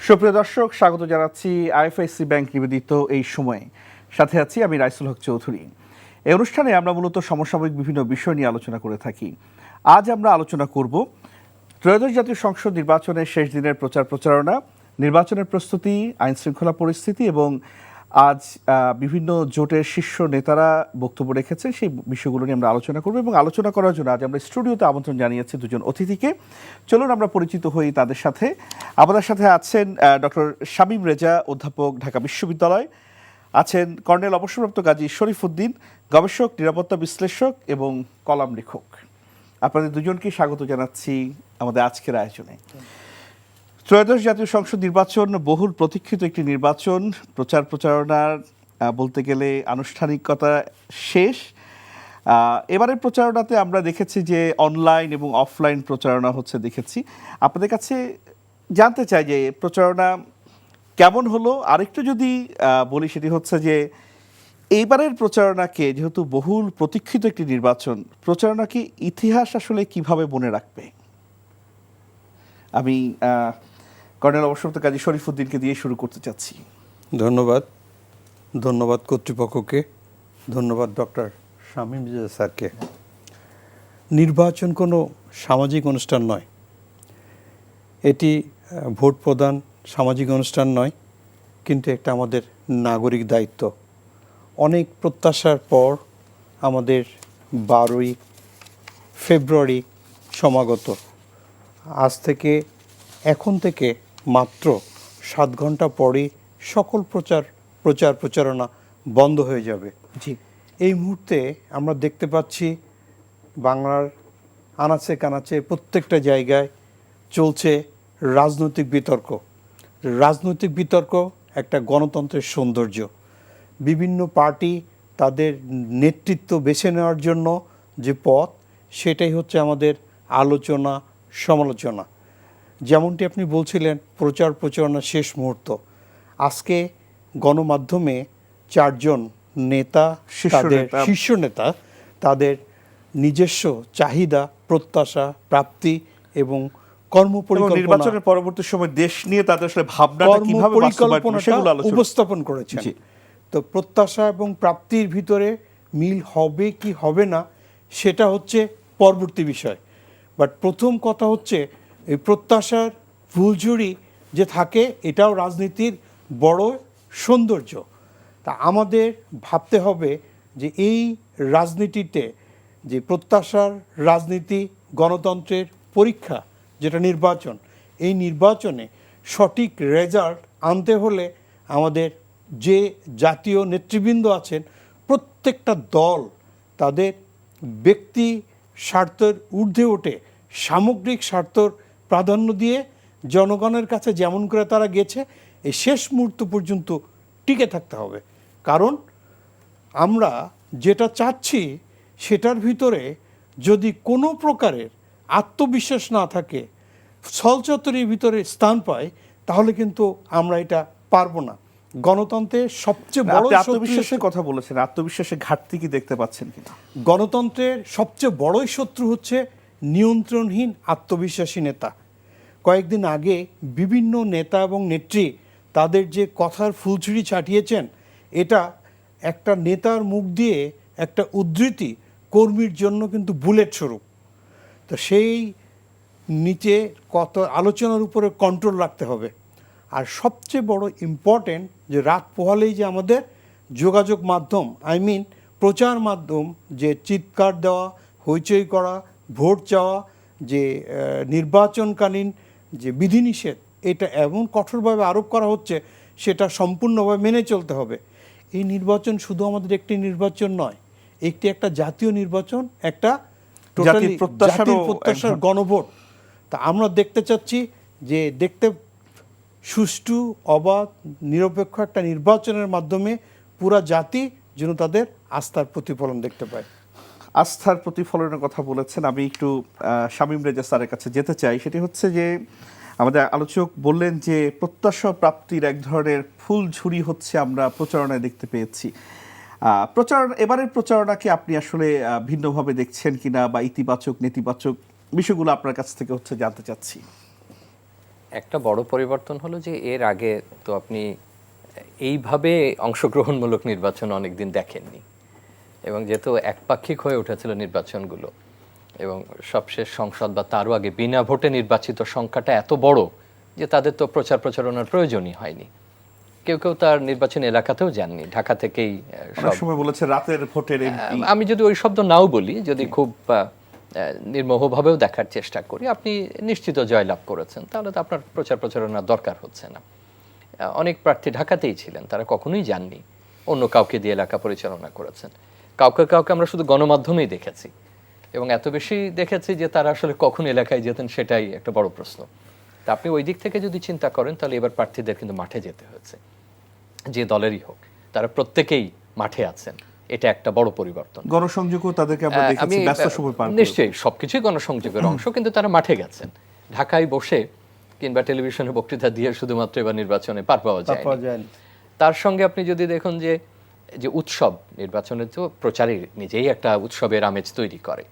সুপ্রিয় দর্শক, স্বাগত জানাচ্ছি আইএফআইসি ব্যাংক নিবেদিত এই সময়ে। সাথে আছি আমি রাইসুল হক চৌধুরী। এই অনুষ্ঠানে আমরা মূলত সমসাময়িক বিভিন্ন বিষয় নিয়ে আলোচনা করে থাকি। আজ আমরা আলোচনা করব ত্রয়োদশ জাতীয় সংসদ নির্বাচনের শেষ দিনের প্রচারণা, নির্বাচনের প্রস্তুতি, আইন শৃঙ্খলা পরিস্থিতি এবং আজ বিভিন্ন জোটের শীর্ষ নেতারা বক্তব্য রেখেছেন, সেই বিষয়গুলো নিয়ে আমরা আলোচনা করব। এবং আলোচনা করার জন্য আজ আমরা স্টুডিওতে আমন্ত্রণ জানিয়েছি দুজন অতিথিকে। চলুন আমরা পরিচিত হই তাদের সাথে। আমাদের সাথে আছেন ডক্টর শামীম রেজা, অধ্যাপক, ঢাকা বিশ্ববিদ্যালয়। আছেন কর্নেল অবসরপ্রাপ্ত গাজী শরীফউদ্দীন, গবেষক, নিরাপত্তা বিশ্লেষক এবং কলাম লেখক। আপনাদের দুজনকে স্বাগত জানাচ্ছি আমাদের আজকের আয়োজনে। ত্রয়োদশ জাতীয় সংসদ নির্বাচন বহুল প্রতীক্ষিত একটি নির্বাচন। প্রচারণার বলতে গেলে আনুষ্ঠানিকতা শেষ। এবারের প্রচারণাতে আমরা দেখেছি যে অনলাইন এবং অফলাইন প্রচারণা হচ্ছে দেখেছি। আপনাদের কাছে জানতে চাই যে প্রচারণা কেমন হলো। আরেকটু যদি বলি, সেটি হচ্ছে যে এইবারের প্রচারণাকে, যেহেতু বহুল প্রতীক্ষিত একটি নির্বাচন, প্রচারণাকে ইতিহাস আসলে কিভাবে মনে রাখবে? আমি কর্নেল অবসরপ্রাপ্ত গাজী শরীফউদ্দীনকে দিয়ে শুরু করতে চাচ্ছি। ধন্যবাদ কর্তৃপক্ষকে, ধন্যবাদ ডক্টর শামীম রেজা স্যারকে। নির্বাচন কোনো সামাজিক অনুষ্ঠান নয়, এটি ভোট প্রদান সামাজিক অনুষ্ঠান নয়, কিন্তু একটা আমাদের নাগরিক দায়িত্ব। অনেক প্রত্যাশার পর আমাদের 12ই ফেব্রুয়ারি সমাগত। আজ থেকে এখন থেকে মাত্র 7 ঘন্টা পরে সকল প্রচারণা বন্ধ হয়ে যাবে। জি, এই মুহূর্তে আমরা দেখতে পাচ্ছি বাংলার আনাচে কানাচে প্রত্যেকটা জায়গায় চলছে রাজনৈতিক বিতর্ক। রাজনৈতিক বিতর্ক একটা গণতন্ত্রের সৌন্দর্য। বিভিন্ন পার্টি তাদের নেতৃত্ব বেছে নেওয়ার জন্য যে পথ, সেটাই হচ্ছে আমাদের আলোচনা সমালোচনা। যেমনটি আপনি বলছিলেন, প্রচারণা শেষ মুহূর্ত। আজকে গণমাধ্যমে 4 জন নেতা, শীর্ষ নেতা তাদের নিজস্ব চাহিদা, প্রত্যাশা, প্রাপ্তি এবং নির্বাচনের পরবর্তী সময় দেশ নিয়ে তাদের আসলে ভাবনাটা কিভাবে উপস্থাপন করেছেন। তো প্রত্যাশা এবং প্রাপ্তির ভিতরে মিল হবে কি হবে না, সেটা হচ্ছে পরবর্তী বিষয়। বাট প্রথম কথা হচ্ছে, এই প্রত্যাশার ফুলঝুরি যে থাকে, এটাও রাজনীতির বড় সৌন্দর্য। তা আমাদের ভাবতে হবে যে এই রাজনীতিতে, যে প্রত্যাশার রাজনীতি, গণতন্ত্রের পরীক্ষা যেটা নির্বাচন, এই নির্বাচনে সঠিক রেজাল্ট আনতে হলে আমাদের যে জাতীয় নেতৃবৃন্দ আছেন, প্রত্যেকটা দল তাদের ব্যক্তি স্বার্থের ঊর্ধ্বে ওঠে সামগ্রিক স্বার্থর প্রাধান্য দিয়ে জনগণের কাছে যেমন করে তারা গেছে, এই শেষ মুহূর্ত পর্যন্ত টিকে থাকতে হবে। কারণ আমরা যেটা চাচ্ছি, সেটার ভিতরে যদি কোনো প্রকারের আত্মবিশ্বাস না থাকে, ছলচত্বরের ভিতরে স্থান পায়, তাহলে কিন্তু আমরা এটা পারবো না। গণতন্ত্রের সবচেয়ে বড় আত্মবিশ্বাসের কথা বলেছেন, আত্মবিশ্বাসের ঘাটতি কি দেখতে পাচ্ছেন কিনা? গণতন্ত্রের সবচেয়ে বড়ই শত্রু হচ্ছে নিয়ন্ত্রণহীন আত্মবিশ্বাসী নেতা। কয়েকদিন আগে বিভিন্ন নেতা এবং নেত্রী তাদের যে কথার ফুলছুরি ছাটিয়েছেন, এটা একটা নেতার মুখ দিয়ে একটা উদ্ধৃতি কর্মীর জন্য কিন্তু বুলেট স্বরূপ। তো সেই নিচে কত আলোচনার উপরে কন্ট্রোল রাখতে হবে। আর সবচেয়ে বড় ইম্পর্টেন্ট, যে রাত পোহালেই যে আমাদের যোগাযোগ মাধ্যম, প্রচার মাধ্যম, যে চিৎকার দেওয়া, হইচই করা, ভোট চাওয়া, যে নির্বাচনকালীন যে বিধিনিষেধ, এটা এমন কঠোরভাবে আরোপ করা হচ্ছে, সেটা সম্পূর্ণভাবে মেনে চলতে হবে। এই নির্বাচন শুধু আমাদের একটি নির্বাচন নয়, একটা জাতীয় নির্বাচন, একটা টোটালি প্রত্যাশার গণভোট। তা আমরা দেখতে চাচ্ছি যে সুষ্ঠু, অবাধ, নিরপেক্ষ একটা নির্বাচনের মাধ্যমে পুরা জাতি যেন তাদের আস্থার প্রতিফলন দেখতে পায়। আস্থার প্রতিফলনের কথা বলেছেন, আমি একটু শামীম রেজা স্যারের কাছে যেতে চাই। সেটি হচ্ছে যে আমাদের আলোচক বললেন যে প্রত্যাশা প্রাপ্তির এক ধরনের ফুলঝুরি হচ্ছে আমরা প্রচারণায় দেখতে পেয়েছি। এবারের প্রচারণাকে আপনি আসলে ভিন্নভাবে দেখছেন কিনা, বা ইতিবাচক নেতিবাচক বিষয়গুলো আপনার কাছ থেকে হচ্ছে জানতে চাচ্ছি। একটা বড় পরিবর্তন হলো যে এর আগে তো আপনি এইভাবে অংশগ্রহণমূলক নির্বাচন অনেকদিন দেখেননি, এবং যেহেতু একপাক্ষিক হয়ে উঠেছিল নির্বাচনগুলো, এবং সবশেষ সংসদ বা তারও আগে বিনা ভোটে নির্বাচিত সংখ্যাটা এত বড় যে তাদের তো প্রচার প্রচারণার প্রয়োজনই হয়নি। কেউ কেউ তার নির্বাচনী এলাকাতেও যাননি, ঢাকা থেকেই অনেক সময় বলেছে রাতের ভোটের আমি যদি ওই শব্দ নাও বলি, যদি খুব নির্মোহভাবেও দেখার চেষ্টা করি, আপনি নিশ্চিত জয়লাভ করেছেন, তাহলে তো আপনার প্রচার প্রচারণার দরকার হচ্ছে না। অনেক প্রার্থী ঢাকাতেই ছিলেন, তারা কখনোই যাননি, অন্য কাউকে দিয়ে এলাকা পরিচালনা করেছেন। কাউকে কাউকে আমরা শুধু গণমাধ্যমেই দেখেছি, এবং এত বেশি দেখেছি যে তারা আসলে কখন এলাকায় যেতেন সেটাই একটা বড় প্রশ্ন। তা আপনি ওই দিক থেকে যদি চিন্তা করেন, তাহলে এবার প্রার্থীদের কিন্তু মাঠে যেতে হয়েছে, যে দলেরই হোক, তারা প্রত্যেকেই মাঠে আছেন, এটা একটা বড় পরিবর্তন। গণসংযোগও তাদেরকে আমরা দেখেছি ব্যস্ত সময় পার করে। নিশ্চয়ই সবকিছুই গণসংযোগের অংশ, কিন্তু তারা মাঠে গেছেন। ঢাকায় বসে কিংবা টেলিভিশনে বক্তৃতা দিয়ে শুধুমাত্র এবার নির্বাচনে পার পাওয়া যায়। তার সঙ্গে আপনি যদি দেখুন যে যে উৎসব, নির্বাচনের তো প্রচারে নিজেই একটা উৎসবের আমেজ তৈরি করে,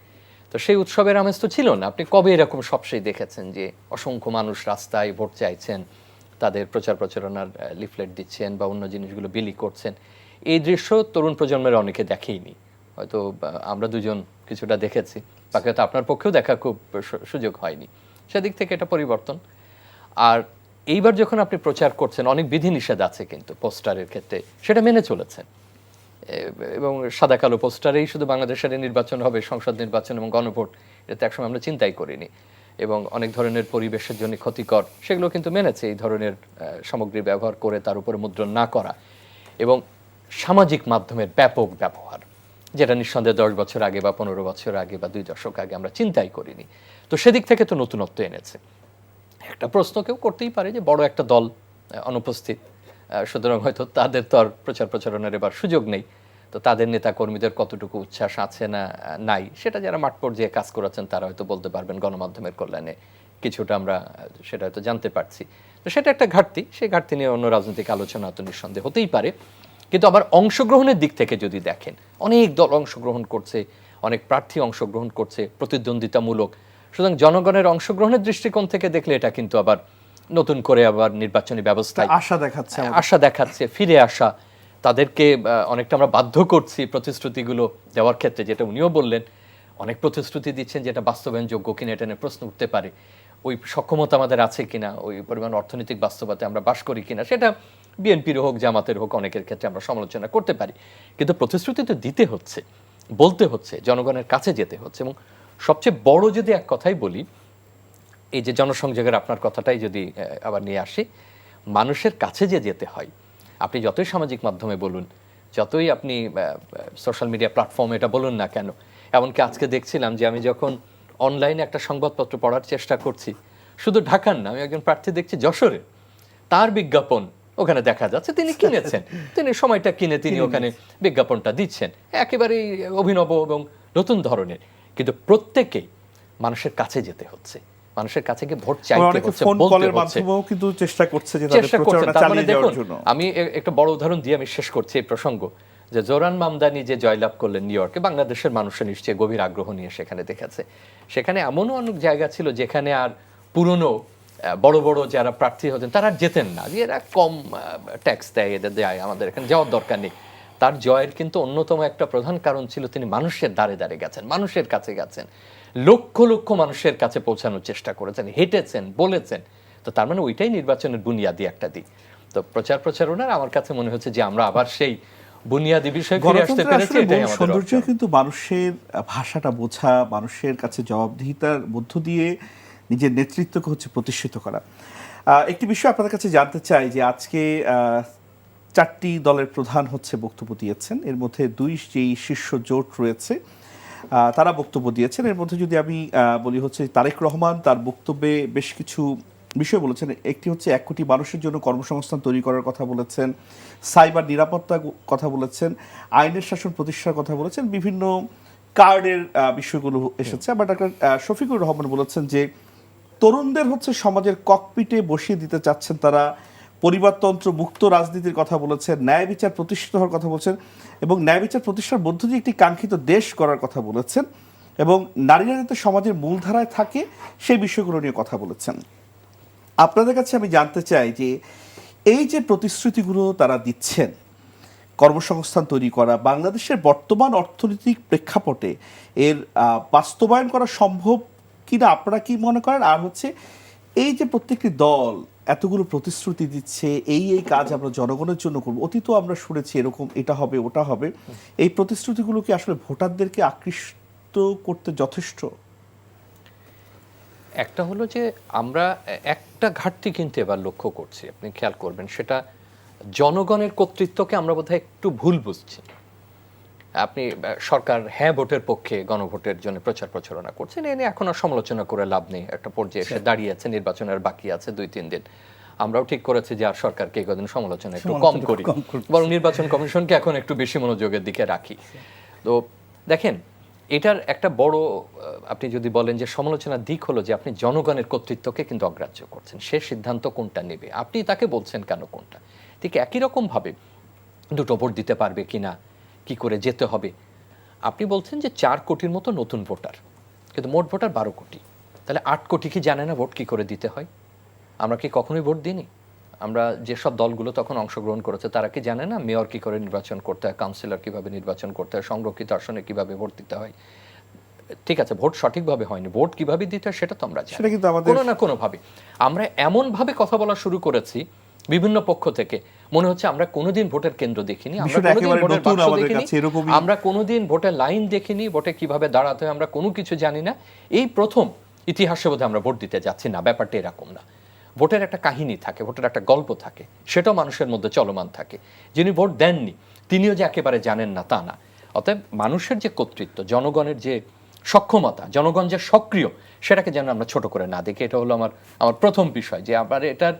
তো সেই উৎসবের আমেজ তো ছিল না। আপনি কবে এরকম সবশেষ দেখেছেন যে অসংখ্য মানুষ রাস্তায় ভোট চাইছেন, তাদের প্রচার প্রচারণার লিফলেট দিচ্ছেন বা অন্য জিনিসগুলো বিলি করছেন? এই দৃশ্য তরুণ প্রজন্মের অনেকে দেখেইনি, হয়তো আমরা দুজন কিছুটা দেখেছি, বাকি হয়তো আপনার পক্ষেও দেখা খুব সুযোগ হয়নি। সেদিক থেকে এটা পরিবর্তন। আর এইবার যখন আপনি প্রচার করছেন, অনেক বিধিনিষেধ আছে কিন্তু পোস্টারের ক্ষেত্রে, সেটা মেনে চলেছেন, এবং সাদা কালো পোস্টারেই শুধু বাংলাদেশের নির্বাচন হবে, সংসদ নির্বাচন এবং গণভোট, এটা তো একসময় আমরা চিন্তাই করিনি। এবং অনেক ধরনের পরিবেশের জন্য ক্ষতিকর, সেগুলো কিন্তু মেনেছে, এই ধরনের সামগ্রী ব্যবহার করে তার উপরে মুদ্রণ না করা, এবং সামাজিক মাধ্যমের ব্যাপক ব্যবহার, যেটা নিঃসন্দেহে 10 বছর আগে বা 15 বছর আগে বা 2 দশক আগে আমরা চিন্তাই করিনি। তো সেদিক থেকে তো নতুনত্ব এনেছে। একটা প্রশ্ন কেউ করতেই পারে যে বড় একটা দল অনুপস্থিত, সুতরাং হয়তো তাদের তো আর প্রচার প্রচারণার এবার সুযোগ নেই, তো তাদের নেতা কর্মীদের কতটুকু উচ্ছ্বাস আছে না নাই, সেটা যারা মাঠ পর্যায়ে কাজ করেছেন তারা হয়তো বলতে পারবেন। গণমাধ্যমের কল্যাণে কিছুটা আমরা সেটা হয়তো জানতে পারছি, তো সেটা একটা ঘাটতি। সেই ঘাটতি নিয়ে অন্য রাজনৈতিক আলোচনা তো নিঃসন্দেহে হতেই পারে। কিন্তু আবার অংশগ্রহণের দিক থেকে যদি দেখেন, অনেক দল অংশগ্রহণ করছে, অনেক প্রার্থী অংশগ্রহণ করছে, প্রতিদ্বন্দ্বিতামূলক। সুতরাং জনগণের অংশগ্রহণের দৃষ্টিকোণ থেকে দেখলে এটা কিন্তু আবার নতুন করে আবার নির্বাচনী ব্যবস্থায় আশা দেখাচ্ছে, ফিরে আসা। তাদেরকে অনেকটা আমরা বাধ্য করছি প্রতিশ্রুতিগুলো দেওয়ার ক্ষেত্রে, যেটা উনিও বললেন, অনেক প্রতিশ্রুতি দিচ্ছেন যেটা বাস্তবায়নযোগ্য কিনা এটা নিয়ে প্রশ্ন উঠতে পারে। ওই সক্ষমতা আমাদের আছে কিনা, ওই পরিমাণ অর্থনৈতিক বাস্তবতায় আমরা বাস করি কিনা, সেটা বিএনপির হোক জামাতের হোক অনেকের ক্ষেত্রে আমরা সমালোচনা করতে পারি। কিন্তু প্রতিশ্রুতি তো দিতে হচ্ছে, বলতে হচ্ছে, জনগণের কাছে যেতে হচ্ছে। এবং সবচেয়ে বড় যদি এক কথাই বলি, এই যে জনসংযোগের আপনার কথাটাই যদি আবার নিয়ে আসি, মানুষের কাছে যে যেতে হয়, আপনি যতই সামাজিক মাধ্যমে বলুন, যতই আপনি সোশ্যাল মিডিয়া প্ল্যাটফর্মে এটা বলুন না কেন, এমনকি আজকে দেখছিলাম যে আমি যখন অনলাইনে একটা সংবাদপত্র পড়ার চেষ্টা করছি, শুধু ঢাকার না, আমি একজন প্রার্থী দেখছি যশোরে, তার বিজ্ঞাপন ওখানে দেখা যাচ্ছে, তিনি কিনেছেন, তিনি সময়টা কিনে তিনি ওখানে বিজ্ঞাপনটা দিচ্ছেন, একেবারেই অভিনব এবং নতুন ধরনের। কিন্তু প্রত্যেকেই মানুষের কাছে যেতে হচ্ছে, মানুষের কাছে গিয়ে ভোট চাইতে হচ্ছে, বলতে হচ্ছে, কিন্তু চেষ্টা করছে যে চেষ্টা করছেন। তার মানে দেখুন, আমি একটা বড় উদাহরণ দিয়ে আমি শেষ করছি এই প্রসঙ্গ, যে জোরান মামদানি যে জয়লাভ করলেন নিউ ইয়র্কে, বাংলাদেশের মানুষের নিশ্চয়ই গভীর আগ্রহ নিয়ে সেখানে দেখেছে। সেখানে এমনও অনেক জায়গা ছিল যেখানে আর পুরনো বড় বড় যারা প্রার্থী হতেন তারা যেতেন না, যে এরা কম ট্যাক্স দেয়, এদের দেয়, আমাদের এখানে যাওয়ার দরকার নেই। তার জয়ের কিন্তু অন্যতম একটা প্রধান কারণ ছিল তিনি মানুষের দ্বারে দ্বারে গেছেন, মানুষের কাছে গেছেন, লক্ষ লক্ষ মানুষের কাছে পৌঁছানোর চেষ্টা করেছেন, হেঁটেছেন, বলেছেন। তো তার মানে ওইটাই নির্বাচনের বুনিয়াদি একটা দিক। তো প্রচার প্রচারণার আমার কাছে মনে হচ্ছে যে আমরা আবার সেই বুনিয়াদি বিষয়ে ফিরে আসতে পেরেছি। এটাই আমাদের সৌন্দর্য, কিন্তু মানুষের ভাষাটা বোঝা, মানুষের কাছে জবাবদিহিতার মধ্য দিয়ে নিজের নেতৃত্বকে হচ্ছে প্রতিষ্ঠিত করা। একটি বিষয় আপনাদের কাছে জানতে চাই যে আজকে 4টি দলের প্রধান হচ্ছে বক্তব্য দিয়েছেন, এর মধ্যে 2 যেই শীর্ষ জোট রয়েছে তারা বক্তব্য দিয়েছেন। এর মধ্যে যদি আমি বলি হচ্ছে তারেক রহমান তার বক্তব্যে বেশ কিছু বিষয় বলেছেন। একটি হচ্ছে 1 কোটি মানুষের জন্য কর্মসংস্থান তৈরি করার কথা বলেছেন, সাইবার নিরাপত্তার কথা বলেছেন, আইনের শাসন প্রতিষ্ঠার কথা বলেছেন, বিভিন্ন কার্ডের বিষয়গুলো এসেছে। আবার ডাক্তার শফিকুর রহমান বলেছেন যে তরুণদের হচ্ছে সমাজের ককপিটে বসিয়ে দিতে চাচ্ছেন তারা, পরিবারতন্ত্র মুক্ত রাজনীতির কথা বলেছেন, ন্যায় বিচার প্রতিষ্ঠিত হওয়ার কথা বলছেন, এবং ন্যায় বিচার প্রতিষ্ঠার মধ্য দিয়ে একটি কাঙ্ক্ষিত দেশ করার কথা বলেছেন, এবং নারীরা যাতে সমাজের মূলধারায় থাকে সেই বিষয়গুলো নিয়ে কথা বলেছেন। আপনাদের কাছে আমি জানতে চাই যে এই যে প্রতিশ্রুতিগুলো তারা দিচ্ছেন, কর্মসংস্থান তৈরি করা, বাংলাদেশের বর্তমান অর্থনৈতিক প্রেক্ষাপটে এর বাস্তবায়ন করা সম্ভব কিনা আপনারা কি মনে করেন? আর হচ্ছে এই যে প্রত্যেকটি দল এতগুলো প্রতিশ্রুতি দিচ্ছে, এই কাজ আমরা জনগণের জন্য করব, অতীত আমরা শুনেছি এরকম এটা হবে ওটা হবে, এই প্রতিশ্রুতিগুলো কি আসলে ভোটারদেরকে আকৃষ্ট করতে যথেষ্ট? একটা হলো যে আমরা একটা ঘাটতি কিন্তু এবার লক্ষ্য করছি, আপনি খেয়াল করবেন, সেটা জনগণের কর্তৃত্বকে আমরা বোধহয় একটু ভুল বুঝছি। আপনি সরকার হ্যাঁ ভোটের পক্ষে গণভোটের জন্য প্রচার প্রচারণা করছেন, এ নিয়ে এখন আর সমালোচনা করে লাভ নেই। একটা পর্যায়ে এসে দাঁড়িয়েছে, নির্বাচনের বাকি আছে 2-3 দিন। আমরাও ঠিক করেছি যে আর সরকারকে এই কদিন সমালোচনা একটু কম করি, বরং নির্বাচন কমিশনকে এখন একটু বেশি মনোযোগের দিকে রাখি। তো দেখেন, এটার একটা বড়, আপনি যদি বলেন যে সমালোচনার দিক হলো যে আপনি জনগণের কর্তৃত্বকে কিন্তু অগ্রাহ্য করছেন। সে সিদ্ধান্ত কোনটা নেবে, আপনি তাকে বলছেন কেন কোনটা। ঠিক একই রকম ভাবে দুটো ভোট দিতে পারবে কিনা, কি করে যেতে হবে। আপনি বলছেন যে 4 কোটির মতো নতুন ভোটার, কিন্তু মোট ভোটার 12 কোটি, তাহলে 8 কোটি কি জানে না ভোট কি করে দিতে হয়? আমরা কি কখনোই ভোট দিইনি? আমরা যেসব দলগুলো তখন অংশগ্রহণ করেছে তারা কি জানে না মেয়র কি করে নির্বাচন করতে হয়, কাউন্সিলর কিভাবে নির্বাচন করতে হয়, সংরক্ষিত আসনে কিভাবে ভোট দিতে হয়? ঠিক আছে, ভোট সঠিকভাবে হয়নি, ভোট কিভাবে দিতে হয় সেটা তো আমরা জানি, কোনো না কোনো ভাবে। আমরা এমন ভাবে কথা বলা শুরু করেছি বিভিন্ন পক্ষ থেকে, মনে হচ্ছে আমরা কোনোদিন ভোটের কেন্দ্র দেখিনি, আমরা কোনোদিন ভোটের বাক্স দেখিনি, আমরা কোনোদিন ভোটের লাইন দেখিনি, ভোটে কিভাবে দাঁড়াতে হয় আমরা কোনো কিছু জানি না। এই প্রথম ইতিহাসে বোধহয় আমরা ভোট দিতে যাচ্ছি না। ব্যাপারটা এরকম না। ভোটের একটা কাহিনী থাকে, ভোটের একটা গল্প থাকে, সেটাও মানুষের মধ্যে চলমান থাকে। যিনি ভোট দেননি তিনিও যে একেবারে জানেন না তা না। অতএব মানুষের যে কর্তৃত্ব, জনগণের যে সক্ষমতা, জনগণ যে সক্রিয়, সেটাকে যেন আমরা ছোট করে না দেখি। এটা হলো আমার প্রথম বিষয়। যে আবার এটার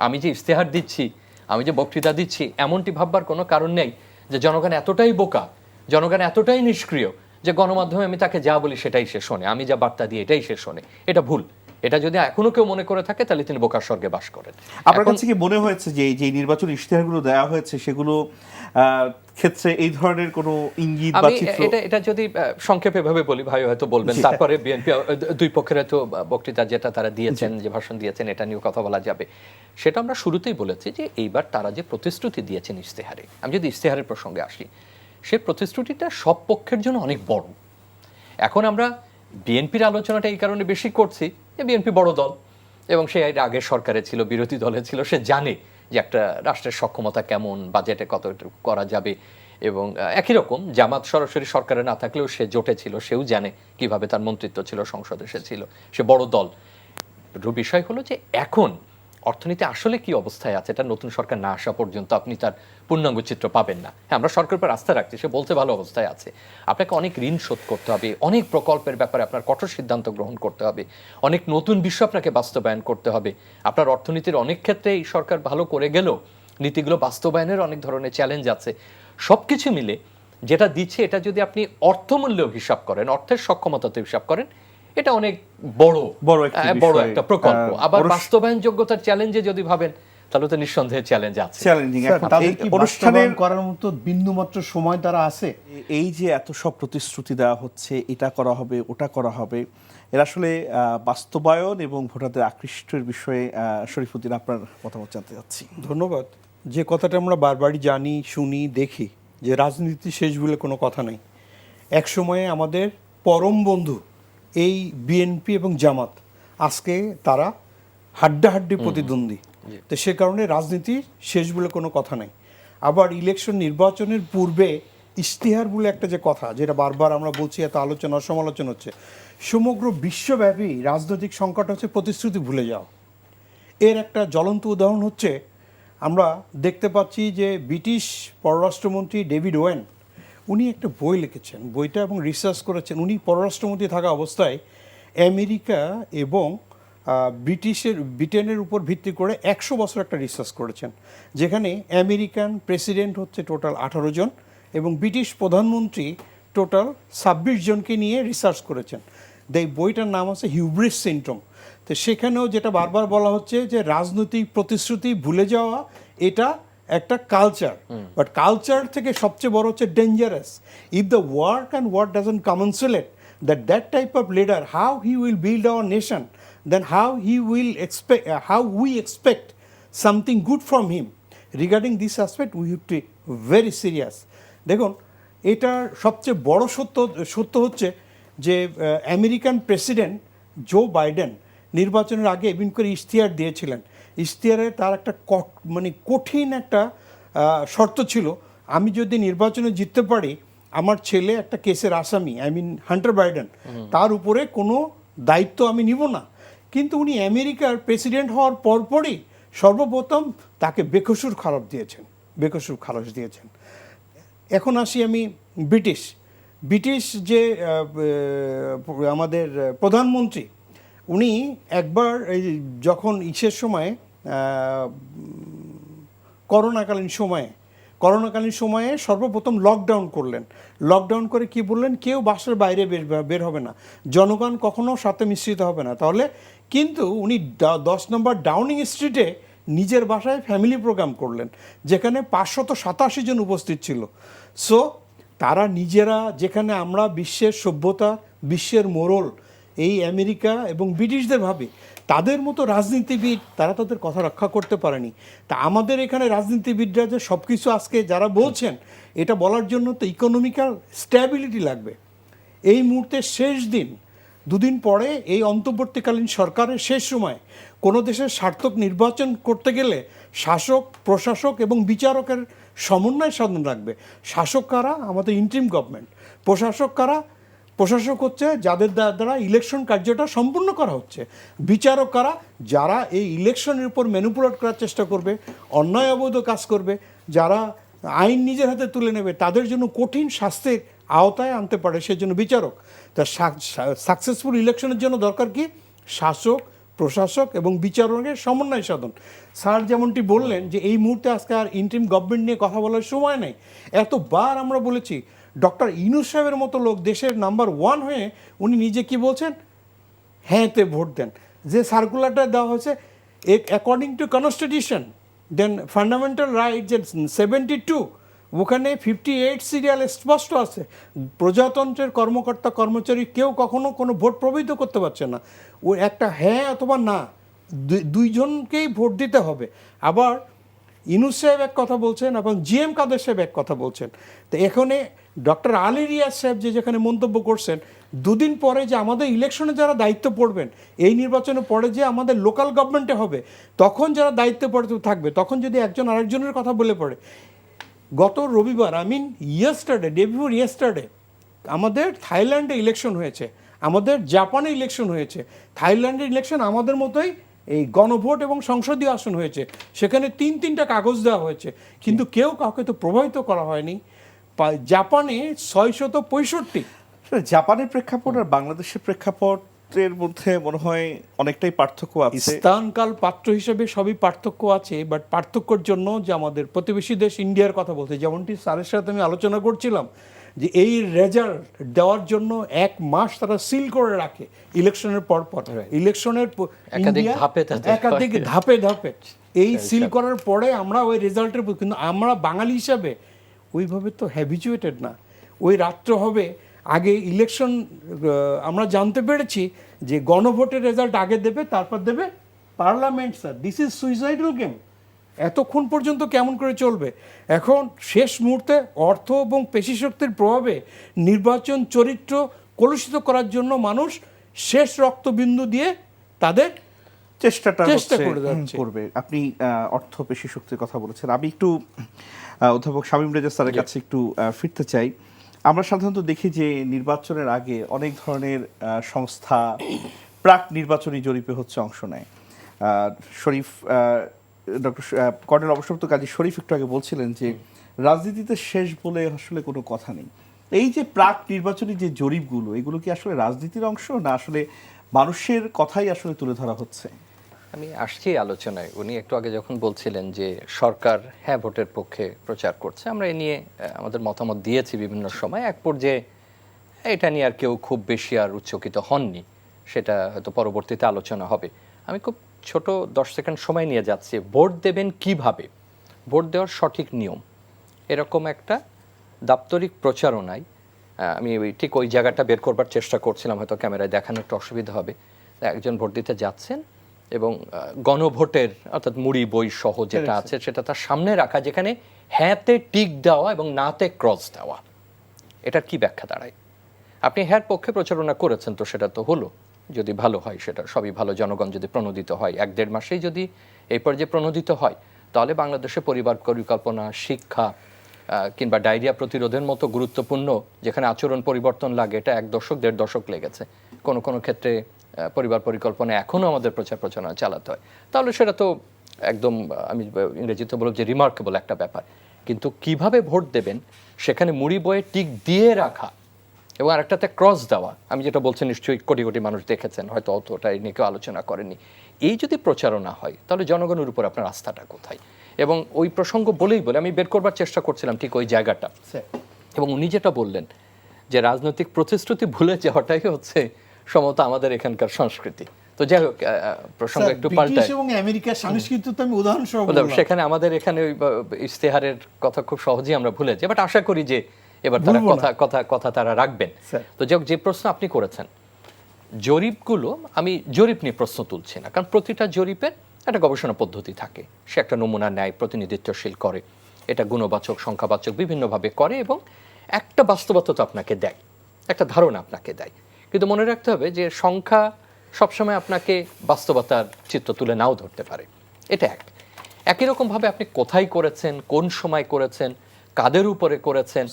আমি যে ইশতেহার দিচ্ছি, আমি যে বক্তৃতা দিচ্ছি, এমনটি ভাববার কোনো কারণ নেই যে জনগণ এতটাই বোকা, জনগণ এতটাই নিষ্ক্রিয় যে গণমাধ্যমে আমি তাকে যা বলি সেটাই সে শোনে, আমি যা বার্তা দিই এটাই সে শোনে। এটা ভুল। এটা যদি এখনো কেউ মনে করে থাকে তাহলে তিনি বোকার স্বর্গে বাস করেন। আপনার কাছে কি মনে হয়েছে যে যে নির্বাচন ইশতেহারগুলো দেওয়া হয়েছে সেগুলো ক্ষেত্রে এই ধরনের কোনো ইঙ্গিত বা চিত্র? এটা যদি সংক্ষেপে ভাবে বলি, ভাই হয়তো বলবেন, তারপরে বিএনপি দুই পক্ষের হয়তো বক্তৃতা যেটা তারা দিয়েছেন, যে ভাষণ দিয়েছেন, এটা নিয়ে কথা বলা যাবে। সেটা আমরা শুরুতেই বলেছি যে এইবার তারা যে প্রতিশ্রুতি দিয়েছেন ইশতেহারে, আমি যদি ইশতেহারের প্রসঙ্গে আসি, সে প্রতিশ্রুতিটা সব পক্ষের জন্য অনেক বড়। এখন আমরা বিএনপির আলোচনাটা এই কারণে বেশি করছি যে বিএনপি বড় দল এবং সে আগের সরকারে ছিল, বিরোধী দলে ছিল, সে জানে যে একটা রাষ্ট্রের সক্ষমতা কেমন, বাজেটে কত করা যাবে। এবং একই রকম জামাত সরাসরি সরকারে না থাকলেও সে জোটে ছিল, সেও জানে কিভাবে তার মন্ত্রিত্ব ছিল, সংসদে সে ছিল, সে বড় দল। বিষয় হলো যে এখন অর্থনীতি আসলে কি অবস্থায় আছে, এটা নতুন সরকার না আসা পর্যন্ত আপনি তার পূর্ণাঙ্গ চিত্র পাবেন না। হ্যাঁ, আমরা সরকারের উপর আস্থা রাখছি, সে বলতে ভালো অবস্থায় আছে। আপনাকে অনেক ঋণ শোধ করতে হবে, অনেক প্রকল্পের ব্যাপারে আপনার কঠোর সিদ্ধান্ত গ্রহণ করতে হবে, অনেক নতুন বিষয় আপনাকে বাস্তবায়ন করতে হবে। আপনার অর্থনীতির অনেক ক্ষেত্রে এই সরকার ভালো করে গেলেও নীতিগুলো বাস্তবায়নের অনেক ধরনের চ্যালেঞ্জ আছে। সবকিছু মিলে যেটা দিচ্ছে, এটা যদি আপনি অর্থমূল্য হিসাব করেন, অর্থের সক্ষমতাতে হিসাব করেন, এটা অনেক বড় একটা প্রকল্প। আবার বাস্তবায়ন যোগ্যতার চ্যালেঞ্জে যদি ভাবেন তাহলে তো নিঃসন্দেহে চ্যালেঞ্জ আছে। চ্যালেঞ্জিং। অনুষ্ঠানে করার মতো বিন্দুমাত্র সময় তারা আছে? এই যে এত সব প্রতিশ্রুতি দেওয়া হচ্ছে, এটা করা হবে ওটা করা হবে, এর আসলে বাস্তবায়ন এবং ভোটারদের আকৃষ্টের বিষয়ে শরীফুদ্দিন আপনার মতামত জানতে চাচ্ছি। ধন্যবাদ। যে কথাটা আমরা বারবারই জানি, শুনি, দেখি, যে রাজনীতি শেষ বলে কোনো কথা নেই। এক সময়ে আমাদের পরম বন্ধু এই বিএনপি এবং জামাত, আজকে তারা হাড্ডাহাড্ডি প্রতিদ্বন্দ্বী। তো সে কারণে রাজনীতি শেষ বলে কোনো কথা নেই। আবার ইলেকশন নির্বাচনের পূর্বে ইশতেহার বলে একটা যে কথা, যেটা বারবার আমরা বলছি, এত আলোচনা সমালোচনা হচ্ছে, সমগ্র বিশ্বব্যাপী রাজনৈতিক সংকট হচ্ছে প্রতিশ্রুতি ভুলে যাওয়া। এর একটা জ্বলন্ত উদাহরণ হচ্ছে, আমরা দেখতে পাচ্ছি যে ব্রিটিশ পররাষ্ট্রমন্ত্রী ডেভিড ওয়েন, উনি একটা বই লিখেছেন, বইটা এবং রিসার্চ করেছেন। উনি পররাষ্ট্রমন্ত্রী থাকা অবস্থায় আমেরিকা এবং ব্রিটেনের উপর ভিত্তি করে 100 বছর একটা রিসার্চ করেছেন, যেখানে আমেরিকান প্রেসিডেন্ট হচ্ছে টোটাল 18 জন এবং ব্রিটিশ প্রধানমন্ত্রী টোটাল 26 জনকে নিয়ে রিসার্চ করেছেন। এই বইটার নাম আছে হিউব্রিস সিনড্রোম। তো সেখানেও যেটা বারবার বলা হচ্ছে যে রাজনৈতিক প্রতিশ্রুতি ভুলে যাওয়া এটা একটা কালচার, বাট কালচার থেকে সবচেয়ে বড় হচ্ছে dangerous. If the work and work doesn't consulate that type of leader, how he will build our nation, then how we expect something good from him. Regarding this aspect, we have to be very serious. দেখুন, এটার সবচেয়ে বড় সত্য হচ্ছে যে American president Joe Biden নির্বাচনের আগে এমনি করে ইশতেহার দিয়েছিলেন। ইশতেহারে তার একটা কঠিন একটা শর্ত ছিল, আমি যদি নির্বাচনে জিততে পারি, আমার ছেলে একটা কেসের আসামি, হান্টার বাইডেন, তার উপরে কোনো দায়িত্ব আমি নিব না। কিন্তু উনি আমেরিকার প্রেসিডেন্ট হওয়ার পরপরই সর্বপ্রথম তাকে বেকসুর খালাস দিয়েছেন। এখন আসি আমি ব্রিটিশ যে আমাদের প্রধানমন্ত্রী, উনি একবার যখন সময়ে করোনাকালীন সময়ে সর্বপ্রথম লকডাউন করে কি বললেন, কেউ বাসার বাইরে বের হবে না, জনগণ কখনো সাথে মিশ্রিত হবে না। তাহলে কিন্তু উনি 10 নম্বর ডাউনিং স্ট্রিটে নিজের বাসায় ফ্যামিলি প্রোগ্রাম করলেন, যেখানে 587 জন উপস্থিত ছিল। সো তারা নিজেরা, যেখানে আমরা বিশ্বের সভ্যতা, বিশ্বের মোড়ল এই আমেরিকা এবং ব্রিটিশদের ভাবে, তাদের মতো রাজনীতিবিদ তারা তাদের কথা রক্ষা করতে পারেনি। তা আমাদের এখানে রাজনীতিবিদরা যে সব কিছু আজকে যারা বলছেন, এটা বলার জন্য তো ইকোনমিক্যাল স্ট্যাবিলিটি লাগবে। এই মুহূর্তে শেষ দিন, দুদিন পরে এই অন্তর্বর্তীকালীন সরকারের শেষ সময় কোনো দেশের সার্থক নির্বাচন করতে গেলে শাসক, প্রশাসক এবং বিচারকের সমন্বয় সাধন রাখবে। শাসক কারা? আমাদের ইন্টারিম গভর্নমেন্ট। প্রশাসক হচ্ছে যাদের দ্বারা ইলেকশন কার্যটা সম্পূর্ণ করা হচ্ছে। বিচারক কারা? যারা এই ইলেকশনের উপর ম্যানিপুলেট করার চেষ্টা করবে, অন্যায় অবৈধ কাজ করবে, যারা আইন নিজের হাতে তুলে নেবে, তাদের জন্য কঠিন শাস্তির আওতায় আনতে পারে, সেজন্য বিচারক। তা সাকসেসফুল ইলেকশনের জন্য দরকার কি? শাসক, প্রশাসক এবং বিচারকের সমন্বয় সাধন। স্যার যেমনটি বললেন যে এই মুহূর্তে আজকে আর ইন্টারিম গভর্নমেন্ট নিয়ে কথা বলার সময় নেই। এতবার আমরা বলেছি, ডক্টর ইউনূস সাহেবের মতো লোক দেশের নাম্বার 1 হয়ে উনি নিজে কি বলছেন, হ্যাঁতে ভোট দেন। যে সার্কুলারটা দেওয়া হয়েছে, according to constitution, then fundamental right যে 72, ওখানে 58 সিরিয়াল স্পষ্ট আছে, প্রজাতন্ত্রের কর্মকর্তা কর্মচারী কেউ কখনো কোনো ভোট প্রভাবিত করতে পারছে না। ও একটা হ্যাঁ অথবা না, দুইজনকেই ভোট দিতে হবে। আবার ইউনূস সাহেব এক কথা বলছেন এবং জিএম কাদের সাহেব এক কথা বলছেন। তো এখানে ডক্টর আলী রিয়াজ সাহেব যেখানে মন্তব্য করছেন, দুদিন পরে যে আমাদের ইলেকশনে যারা দায়িত্ব পড়বেন, এই নির্বাচনের পরে যে আমাদের লোকাল গভর্নমেন্টে হবে, তখন যারা দায়িত্বে পড়ে থাকবে, তখন যদি একজন আরেকজনের কথা বলে পড়ে। গত রবিবার, ডে বিফোর ইয়েস্টারডে আমাদের থাইল্যান্ডে ইলেকশন হয়েছে, আমাদের জাপানে ইলেকশন হয়েছে। থাইল্যান্ডের ইলেকশন আমাদের মতোই এই গণভোট এবং সংসদীয় আসন হয়েছে, সেখানে 3-3টা কাগজ দেওয়া হয়েছে, কিন্তু কেউ কাউকে তো প্রভাবিত করা হয়নি। জাপানে 665। জাপানের প্রেক্ষাপট আর বাংলাদেশের প্রেক্ষাপটের মধ্যে মনে হয় অনেকটাই পার্থক্য আছে। স্থানকাল পাত্র হিসেবে সবই পার্থক্য আছে, বাট পার্থক্যর জন্য যে আমাদের প্রতিবেশী দেশ ইন্ডিয়ার কথা বলতে, যেমনটি স্যারের সাথে আমি আলোচনা করছিলাম, যে এই রেজাল্ট দেওয়ার জন্য 1 মাস তারা সিল করে রাখে ইলেকশনের পর। ইলেকশনের একাধিক ধাপে এই সিল করার পরে আমরা ওই রেজাল্টের, কিন্তু আমরা বাঙালি হিসাবে ওইভাবে তো হ্যাবিচুয়েটেড না। ওই রাত্র হবে আগে ইলেকশন, আমরা জানতে পেরেছি যে গণভোটের রেজাল্ট আগে দেবে, তারপর দেবে parliament. Sir, this is suicidal game. এতক্ষণ পর্যন্ত কেমন করে চলবে? এখন শেষ মুহূর্তে অর্থ এবং পেশিশক্তির প্রভাবে নির্বাচন চরিত্র কলুষিত করার জন্য মানুষ শেষ রক্তবিন্দু দিয়ে তাদের চেষ্টা করবে। আপনি অর্থ পেশি শক্তির কথা বলেছেন। আমি একটু অধ্যাপক শামীম রেজা স্যারের কাছে একটু ফিরতে চাই। আমরা সাধারণত দেখি যে নির্বাচনের আগে অনেক ধরনের সংস্থা প্রাক নির্বাচনী জরিপে অংশ নেয়। শরীফ, ডক্টর কর্নেল অবসরপ্রাপ্ত কাজী শরীফ একটু আগে বলছিলেন যে রাজনীতিতে শেষ বলে আসলে কোনো কথা নেই। এই যে প্রাক নির্বাচনী যে জরিপগুলো, এগুলো কি আসলে রাজনীতির অংশ, না আসলে মানুষের কথাই আসলে তুলে ধরা হচ্ছে? আমি আসছি আলোচনায়। উনি একটু আগে যখন বলছিলেন যে সরকার হ্যাঁ ভোটের পক্ষে প্রচার করছে, আমরা এ নিয়ে আমাদের মতামত দিয়েছি বিভিন্ন সময়। এক পর্যায়ে এটা নিয়ে আর কেউ খুব বেশি আর উচ্চকিত হননি, সেটা হয়তো পরবর্তীতে আলোচনা হবে। আমি খুব ছোট 10 সেকেন্ড সময় নিয়ে যাচ্ছি। ভোট দেবেন কিভাবে, ভোট দেওয়ার সঠিক নিয়ম, এরকম একটা দাপ্তরিক প্রচারণায় আমি ঠিক ওই জায়গাটা বের করবার চেষ্টা করছিলাম, হয়তো ক্যামেরায় দেখানো একটু অসুবিধা হবে। একজন ভোট দিতে যাচ্ছেন এবং গণভোটের অর্থাৎ মুড়ি বই সহ যেটা আছে সেটা তার সামনে রাখা, যেখানে হ্যাঁতে টিক দেওয়া এবং নাতে ক্রস দেওয়া, এটার কি ব্যাখ্যা দাঁড়ায়? আপনি হ্যার পক্ষে প্রচারণা করেছেন, তো সেটা তো হলো, যদি ভালো হয় সেটা সবই ভালো, জনগণ যদি প্রণোদিত হয়, 1-1.5 মাসেই যদি এই পর্যায়ে প্রণোদিত হয়, তাহলে বাংলাদেশে পরিবার পরিকল্পনা, শিক্ষা কিংবা ডায়রিয়া প্রতিরোধের মতো গুরুত্বপূর্ণ যেখানে আচরণ পরিবর্তন লাগে, এটা 1 দশক 1.5 দশক লেগেছে। কোনো ক্ষেত্রে পরিবার পরিকল্পনা এখনও আমাদের প্রচারণা চালাতে হয়, তাহলে সেটা তো একদম আমি ইংরেজিতে বলব যে রিমার্কেবল একটা ব্যাপার। কিন্তু কিভাবে ভোট দেবেন সেখানে মুড়ি বইয়ে টিক দিয়ে রাখা এবং আরেকটাতে ক্রস দেওয়া, আমি যেটা বলছি নিশ্চয়ই কোটি কোটি মানুষ দেখেছেন, হয়তো অতটা নিয়ে কেউ আলোচনা করেনি। এই যদি প্রচারণা হয় তাহলে জনগণের উপর আপনার আস্থাটা কোথায়? এবং ওই প্রসঙ্গ বলেই আমি বের করবার চেষ্টা করছিলাম ঠিক ওই জায়গাটা, এবং উনি যেটা বললেন যে রাজনৈতিক প্রতিশ্রুতি ভুলে যাওয়াটাই হচ্ছে সম্ভবত আমাদের এখানকার সংস্কৃতি। তো যাই হোক, প্রসঙ্গ একটু পাল্টায়, এবং আমেরিকার সংস্কৃতি তো আমি উদাহরণ সহ সেখানে আমাদের এখানে ওই ইশতেহারের কথা খুব সহজেই আমরা ভুলে যাই, বাট আশা করি যে এবার তারা কথা তারা রাখবেন। তো যে প্রশ্ন আপনি করেছেন, জরিপগুলো, আমি জরিপ নিয়ে প্রশ্ন তুলছি না, কারণ প্রতিটা জরিপের একটা গবেষণা পদ্ধতি থাকে, সে একটা নমুনা নেয়, প্রতিনিধিত্বশীল করে, এটা গুণবাচক সংখ্যাবাচক বিভিন্নভাবে করে এবং একটা বাস্তবতা তো আপনাকে দেয়, একটা ধারণা আপনাকে দেয়। কিন্তু মনে রাখতে হবে যে সংখ্যা সবসময় আপনাকে বাস্তবতার চিত্র তুলে নাও ধরতে পারে, এটা একই রকমভাবে আপনি কোথায় করেছেন, কোন সময় করেছেন, কাদের উপরে করেছেন,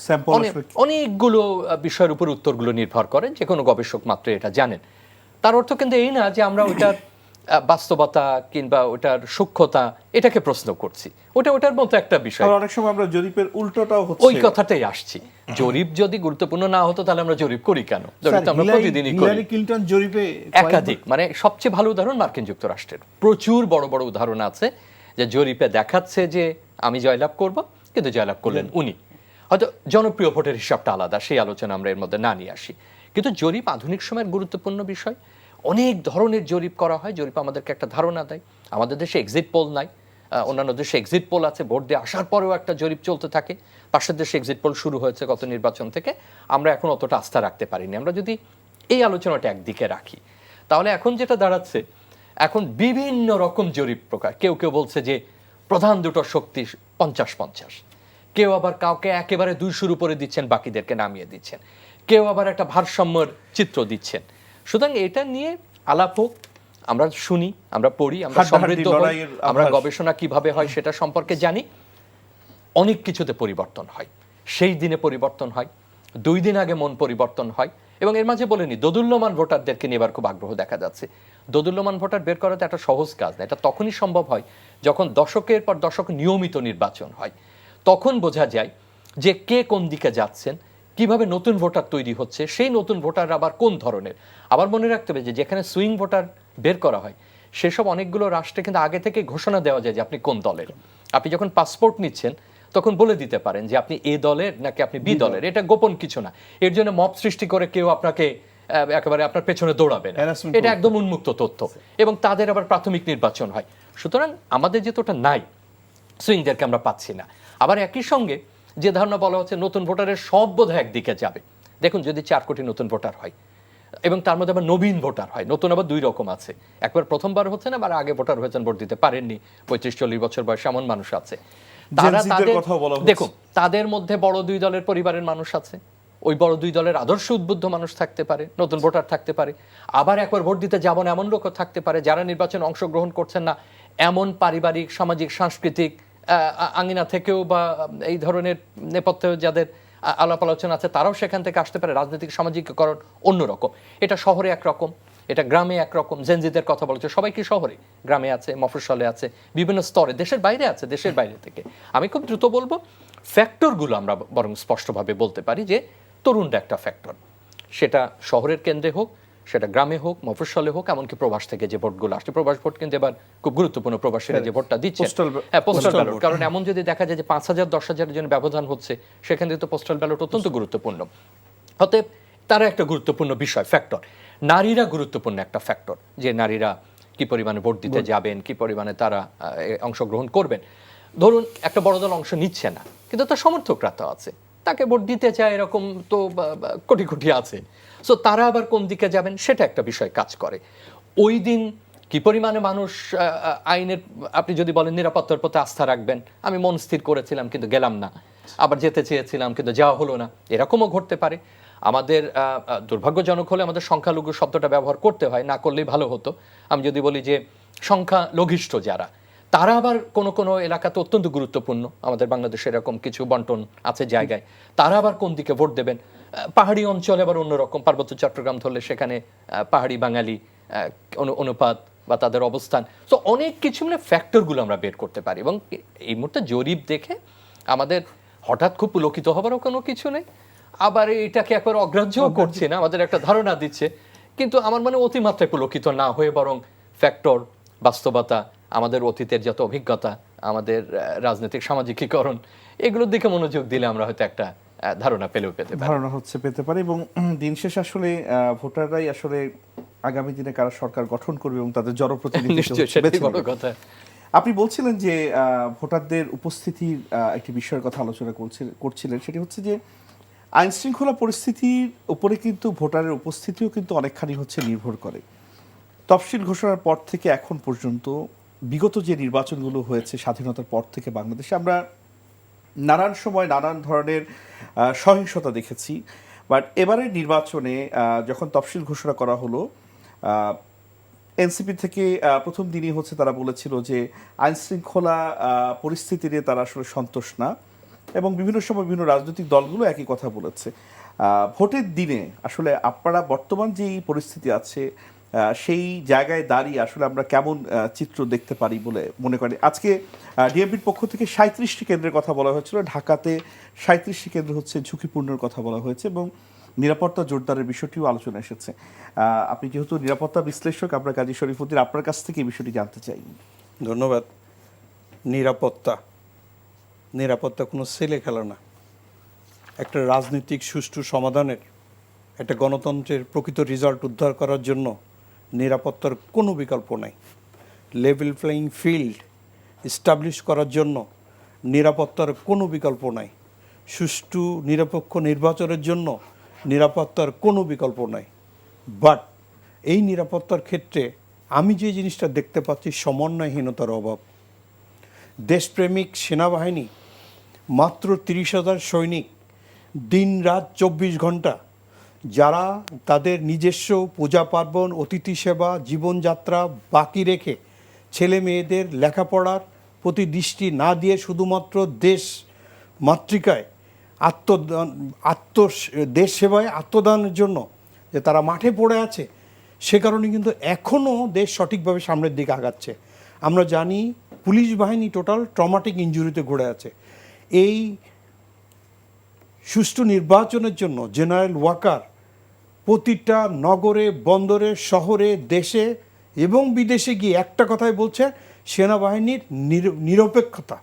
অনেকগুলো বিষয়ের উপর উত্তরগুলো নির্ভর করে, যে কোনো গবেষক মাত্র এটা জানেন। তার অর্থ কিন্তু এই না যে আমরা ওইটার বাস্তবতা কিংবা ওটার সূক্ষ্মতা এটাকে প্রশ্ন করছি, ওটার মতো একটা বিষয়। অনেক সময় আমরা জরিপের উল্টোটাও হচ্ছে, ওই কথাটাই আসছি। জরিপ যদি গুরুত্বপূর্ণ না হতো তাহলে আমরা জরিপ করি কেন? জরিপ তো আমরা প্রতিদিনই করি। হিলারি ক্লিনটন জরিপে একাধিক, মানে সবচেয়ে ভালো উদাহরণ মার্কিন যুক্তরাষ্ট্রের, প্রচুর বড় বড় উদাহরণ আছে যে জরিপে দেখাচ্ছে যে আমি জয়লাভ করব, কিন্তু জয়লাভ করলেন উনি। হয়তো জনপ্রিয় ভোটের হিসাবটা আলাদা, সেই আলোচনা আমরা এর মধ্যে না নিয়ে আসি। কিন্তু জরিপ আধুনিক সময়ের গুরুত্বপূর্ণ বিষয়। অনেক ধরনের জরিপ করা হয়, জরিপ আমাদেরকে একটা ধারণা দেয়। আমাদের দেশে এক্সিট পোল নাই, অন্যান্য দেশে এক্সিট পোল আছে, ভোট দিয়ে আসার পরেও একটা জরিপ চলতে থাকে। পাশের দেশে এক্সিট পোল শুরু হয়েছে গত নির্বাচন থেকে, আমরা এখন অতটা আস্থা রাখতে পারিনি। আমরা যদি এই আলোচনাটা একদিকে রাখি, তাহলে এখন যেটা দাঁড়াচ্ছে, এখন বিভিন্ন রকম জরিপ প্রকার। কেউ বলছে যে প্রধান দুটো শক্তি 50-50, কেউ আবার কাউকে একেবারে 200-র উপরে দিচ্ছেন, বাকিদেরকে নামিয়ে দিচ্ছেন, কেউ আবার একটা ভারসাম্যের চিত্র দিচ্ছেন। সুতরাং এটা নিয়ে আলাপ হোক, আমরা শুনি, আমরা পড়ি, আমরা সমৃদ্ধ হই, আমরা গবেষণা কিভাবে হয় সেটা সম্পর্কে জানি। অনেক কিছুতে পরিবর্তন হয়, সেই দিনে পরিবর্তন হয়, 2 দিন আগে মন পরিবর্তন হয়। এবং এর মাঝে বলেনি দোদুল্যমান ভোটারদেরকে নিয়ে এবার খুব আগ্রহ দেখা যাচ্ছে। দোদুল্যমান ভোটার বের করা তো একটা সহজ কাজ না, এটা তখনই সম্ভব হয় যখন দশকের পর দশক নিয়মিত নির্বাচন হয়। তখন বোঝা যায় যে কে কোন দিকে যাচ্ছেন, কিভাবে নতুন ভোটার তৈরি হচ্ছে, সেই নতুন ভোটার আবার কোন ধরনের। আবার মনে রাখতে হবে যে যেখানে সুইং ভোটার বের করা হয়, সেসব অনেকগুলো রাষ্ট্রে কিন্তু আগে থেকে ঘোষণা দেওয়া যায় যে আপনি কোন দলের। আপনি যখন পাসপোর্ট নিচ্ছেন তখন বলে দিতে পারেন যে আপনি এ দলের নাকি আপনি বি দলের, এটা গোপন কিছু না। এর জন্য মব সৃষ্টি করে কেউ আপনাকে একেবারে আপনার পেছনে দৌড়াবে না, এটা একদম উন্মুক্ত তথ্য। এবং তাদের আবার প্রাথমিক নির্বাচন হয়। সুতরাং আমাদের যেহেতু ওটা নাই, সুইংদেরকে আমরা পাচ্ছি না। আবার একই সঙ্গে যে ধারণা বলা হচ্ছে নতুন ভোটারের সব বোধহয় একদিকে যাবে। দেখুন, যদি 4 কোটি নতুন ভোটার হয় এবং তার মধ্যে আবার নবীন ভোটার হয়, নতুন আবার 2 রকম আছে, একবার প্রথমবার হচ্ছে না, আবার আগে ভোটার হয়েছেন, ভোট দিতে পারেননি, 35-40 বছর বয়স এমন মানুষ আছে। তারা দেখুন, তাদের মধ্যে বড় 2 দলের পরিবারের মানুষ আছে, ওই বড় 2 দলের আদর্শ উদ্বুদ্ধ মানুষ থাকতে পারে, নতুন ভোটার থাকতে পারে। আবার একবার ভোট দিতে যাবেন এমন লোকও থাকতে পারে যারা নির্বাচনে অংশগ্রহণ করছেন না, এমন পারিবারিক, সামাজিক, সাংস্কৃতিক আঙিনা থেকেও বা এই ধরনের নেপথ্যে যাদের আলাপ আলোচনা আছে, তারাও সেখান থেকে আসতে পারে। রাজনৈতিক সামাজিকীকরণ অন্যরকম, এটা শহরে একরকম, এটা গ্রামে একরকম। জেনজিদের কথা বলেছে, সবাই কি শহরে? গ্রামে আছে, মফস্বলে আছে, বিভিন্ন স্তরে, দেশের বাইরে আছে, দেশের বাইরে থেকে। আমি খুব দ্রুত বলবো, ফ্যাক্টরগুলো আমরা বরং স্পষ্টভাবে বলতে পারি যে তরুণটা একটা ফ্যাক্টর, সেটা শহরের কেন্দ্রে হোক, সেটা গ্রামে হোক, মফস্বলে হোক, এমনকি প্রবাস থেকে যে ভোটগুলো আসছে। প্রবাস ভোট কিন্তু এবার খুব গুরুত্বপূর্ণ, প্রবাসীরা যে ভোটটা দিচ্ছে, হ্যাঁ পোস্টাল ব্যালট। কারণ এমন যদি দেখা যায় যে 5,000-10,000 জনের ব্যবধান হচ্ছে, সেখানে তো পোস্টাল ব্যালট অত্যন্ত গুরুত্বপূর্ণ। অতএব তারা একটা গুরুত্বপূর্ণ বিষয়, ফ্যাক্টর। নারীরা গুরুত্বপূর্ণ একটা ফ্যাক্টর, যে নারীরা কি পরিমাণে ভোট দিতে যাবেন, কি পরিমাণে তারা অংশগ্রহণ করবেন। ধরুন একটা বড় দল অংশ নিচ্ছে না, কিন্তু তার সমর্থকরা তো আছে, তাকে ভোট দিতে চায়, এরকম তো কোটি কোটি আছে। সো তারা আবার কোন দিকে যাবেন সেটা একটা বিষয় কাজ করে। ওই দিন কি পরিমাণে মানুষ আইনের, আপনি যদি বলেন নিরাপত্তার প্রতি আস্থা রাখবেন, আমি মন স্থির করেছিলাম কিন্তু গেলাম না, আবার যেতে চেয়েছিলাম কিন্তু যাওয়া হলো না, এরকমও ঘটতে পারে। আমাদের দুর্ভাগ্যজনক হলে আমাদের সংখ্যালঘু শব্দটা ব্যবহার করতে হয়, না করলেই ভালো হতো। আমি যদি বলি যে সংখ্যালঘিষ্ঠ যারা, তারা আবার কোনো কোনো এলাকাতে অত্যন্ত গুরুত্বপূর্ণ, আমাদের বাংলাদেশে এরকম কিছু বন্টন আছে জায়গায়, তারা আবার কোন দিকে ভোট দেবেন। পাহাড়ি অঞ্চলে আবার অন্যরকম, পার্বত্য চট্টগ্রাম ধরলে সেখানে পাহাড়ি বাঙালি অনুপাত বা তাদের অবস্থান, তো অনেক কিছু মানে ফ্যাক্টরগুলো আমরা বের করতে পারি। এবং এই মুহূর্তে জরিপ দেখে আমাদের হঠাৎ খুব পুলকিত হবারও কোনো কিছু নেই, আবার এটাকে একবার অগ্রাহ্যও করছে না, আমাদের একটা ধারণা দিচ্ছে। কিন্তু আমার মনে অতিমাত্রায় পুলকিত না হয়ে বরং ফ্যাক্টর, বাস্তবতা, আমাদের অতীতের যত অভিজ্ঞতা, আমাদের রাজনৈতিক সামাজিকীকরণ, এগুলোর দিকে মনোযোগ দিলে আমরা হয়তো একটা ধারণা পেতে পারি। ধারণা পেতে পারে। এবং দিন শেষ আসলে ভোটাররাই আসলে আগামী দিনে কারা সরকার গঠন করবে এবং তাদের জনপ্রতিনিধি বড় কথা। আপনি বলছিলেন যে ভোটারদের উপস্থিতির একটি বিষয়ের কথা আলোচনা করছিলেন, সেটি হচ্ছে যে আইন শৃঙ্খলা পরিস্থিতির উপরে কিন্তু ভোটারের উপস্থিতিও কিন্তু অনেকখানি নির্ভর করে। তফসিল ঘোষণার পর থেকে এখন পর্যন্ত বিগত যে নির্বাচনগুলো হয়েছে স্বাধীনতার পর থেকে বাংলাদেশে, আমরা নানান সময় নানান ধরনের সহিংসতা দেখেছি। বাট এবারের নির্বাচনে যখন তফসিল ঘোষণা করা হলো, এনসিপি থেকে প্রথম দিনই তারা বলেছিল যে আইন শৃঙ্খলা পরিস্থিতি নিয়ে তারা আসলে সন্তুষ্ট না, এবং বিভিন্ন সময় বিভিন্ন রাজনৈতিক দলগুলো একই কথা বলেছে। ভোটের দিনে আসলে আপনারা বর্তমান যে পরিস্থিতি আছে সেই জায়গায় দাঁড়িয়ে আসলে আমরা কেমন চিত্র দেখতে পারি বলে মনে করি? আজকে ডিএমপির পক্ষ থেকে 37টি কেন্দ্রের কথা বলা হয়েছিল, ঢাকাতে 37টি কেন্দ্র ঝুঁকিপূর্ণের কথা বলা হয়েছে, এবং নিরাপত্তা জোরদারের বিষয়টিও আলোচনা এসেছে। আপনি যেহেতু নিরাপত্তা বিশ্লেষক, আপনার কাজী শরীফুদ্দিন, আপনার কাছ থেকে এই বিষয়টি জানতে চাই। ধন্যবাদ। নিরাপত্তা কোনো ছেলে খেলা না। একটা রাজনৈতিক সুষ্ঠু সমাধানের, একটা গণতন্ত্রের প্রকৃত রেজাল্ট উদ্ধার করার জন্য নিরাপত্তার কোনো বিকল্প নাই। লেভেল প্লেইং ফিল্ড এস্টাবলিশ করার জন্য নিরাপত্তার কোনো বিকল্প নাই। সুষ্ঠু নিরপেক্ষ নির্বাচনের জন্য নিরাপত্তার কোনো বিকল্প নাই। বাট এই নিরাপত্তার ক্ষেত্রে আমি যে জিনিসটা দেখতে পাচ্ছি, সমন্বয়হীনতার অভাব। দেশপ্রেমিক সেনাবাহিনী, মাত্র 30,000 সৈনিক, দিন রাত 24 ঘন্টা, যারা তাদের নিজস্ব পূজা পার্বণ, অতিথি সেবা, জীবনযাত্রা বাকি রেখে ছেলে মেয়েদের লেখাপড়ার প্রতি দৃষ্টি না দিয়ে শুধুমাত্র দেশ মাতৃকায় দেশ সেবায় আত্মদানের জন্য যে তারা মাঠে পড়ে আছে, সে কারণে কিন্তু এখনও দেশ সঠিকভাবে সামনের দিকে আগাচ্ছে। আমরা জানি পুলিশ বাহিনী টোটাল ট্রমাটিক ইনজুরিতে ঘুরে আছে। এই সুষ্ঠু নির্বাচনের জন্য জেনারেল ওয়াকার প্রতিটা নগরে, বন্দরে, শহরে, দেশে এবং বিদেশে গিয়ে একটা কথাই বলছে, সেনাবাহিনীর নিরপেক্ষতা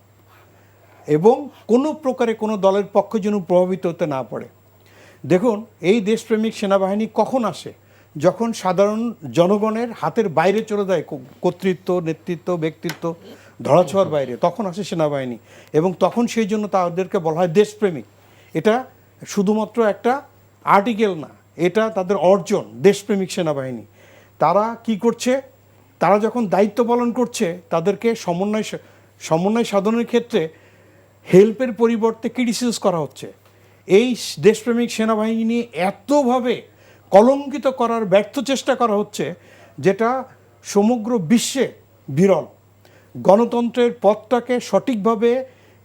এবং কোনো প্রকারে কোনো দলের পক্ষে যেন প্রভাবিত হতে না পারে। দেখুন, এই দেশপ্রেমিক সেনাবাহিনী কখন আসে? যখন সাধারণ জনগণের হাতের বাইরে চলে যায় কর্তৃত্ব, নেতৃত্ব, ব্যক্তিত্ব ধরাছোঁয়ার বাইরে, তখন আসে সেনাবাহিনী, এবং তখন সেই জন্য তাদেরকে বলা হয় দেশপ্রেমিক। এটা শুধুমাত্র একটা আর্টিকেল না, এটা তাদের অর্জন, দেশপ্রেমিক সেনাবাহিনী। তারা কি করছে? তারা যখন দায়িত্ব পালন করছে, তাদেরকে সমন্বয় সাধনের ক্ষেত্রে হেল্পের পরিবর্তে ক্রিটিসাইজ করা হচ্ছে। এই দেশপ্রেমিক সেনাবাহিনী নিয়ে এতভাবে কলঙ্কিত করার ব্যর্থ চেষ্টা করা হচ্ছে, যেটা সমগ্র বিশ্বে বিরল। গণতন্ত্রের পথটাকে সঠিকভাবে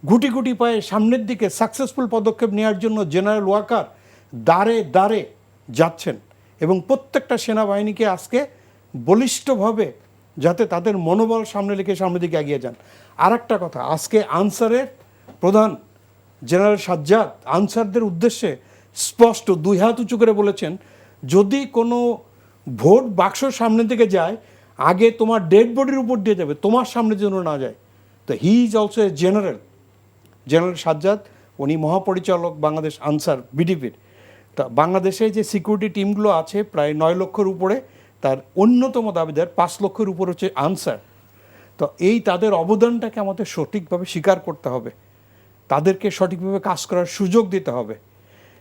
গুটি গুটি পায়ে সামনের দিকে সাকসেসফুল পদক্ষেপ নেওয়ার জন্য জেনারেল ওয়াকার দাঁড়ে দাঁড়ে যাচ্ছেন, এবং প্রত্যেকটা সেনাবাহিনীকে আজকে বলিষ্ঠভাবে যাতে তাদের মনোবল সামনের দিকে এগিয়ে যান। আর একটা কথা, আজকে আনসারের প্রধান জেনারেল সাজ্জাদ আনসারদের উদ্দেশ্যে স্পষ্ট 2 হাত উঁচু করে বলেছেন, যদি কোনো ভোট বাক্স সামনের দিকে যায়, আগে তোমার ডেড বডির উপর দিয়ে যাবে, তোমার সামনে যেন না যায়। তো he is also a general Sajjad, উনি মহাপরিচালক বাংলাদেশ আনসার বিডিপির। তা বাংলাদেশে যে সিকিউরিটি টিমগুলো আছে প্রায় 9 লক্ষের উপরে, তার অন্যতম দাবিদার 5 লক্ষের উপর হচ্ছে আনসার। তো এই তাদের অবদানটাকে আমাদের সঠিকভাবে স্বীকার করতে হবে, তাদেরকে সঠিকভাবে কাজ করার সুযোগ দিতে হবে।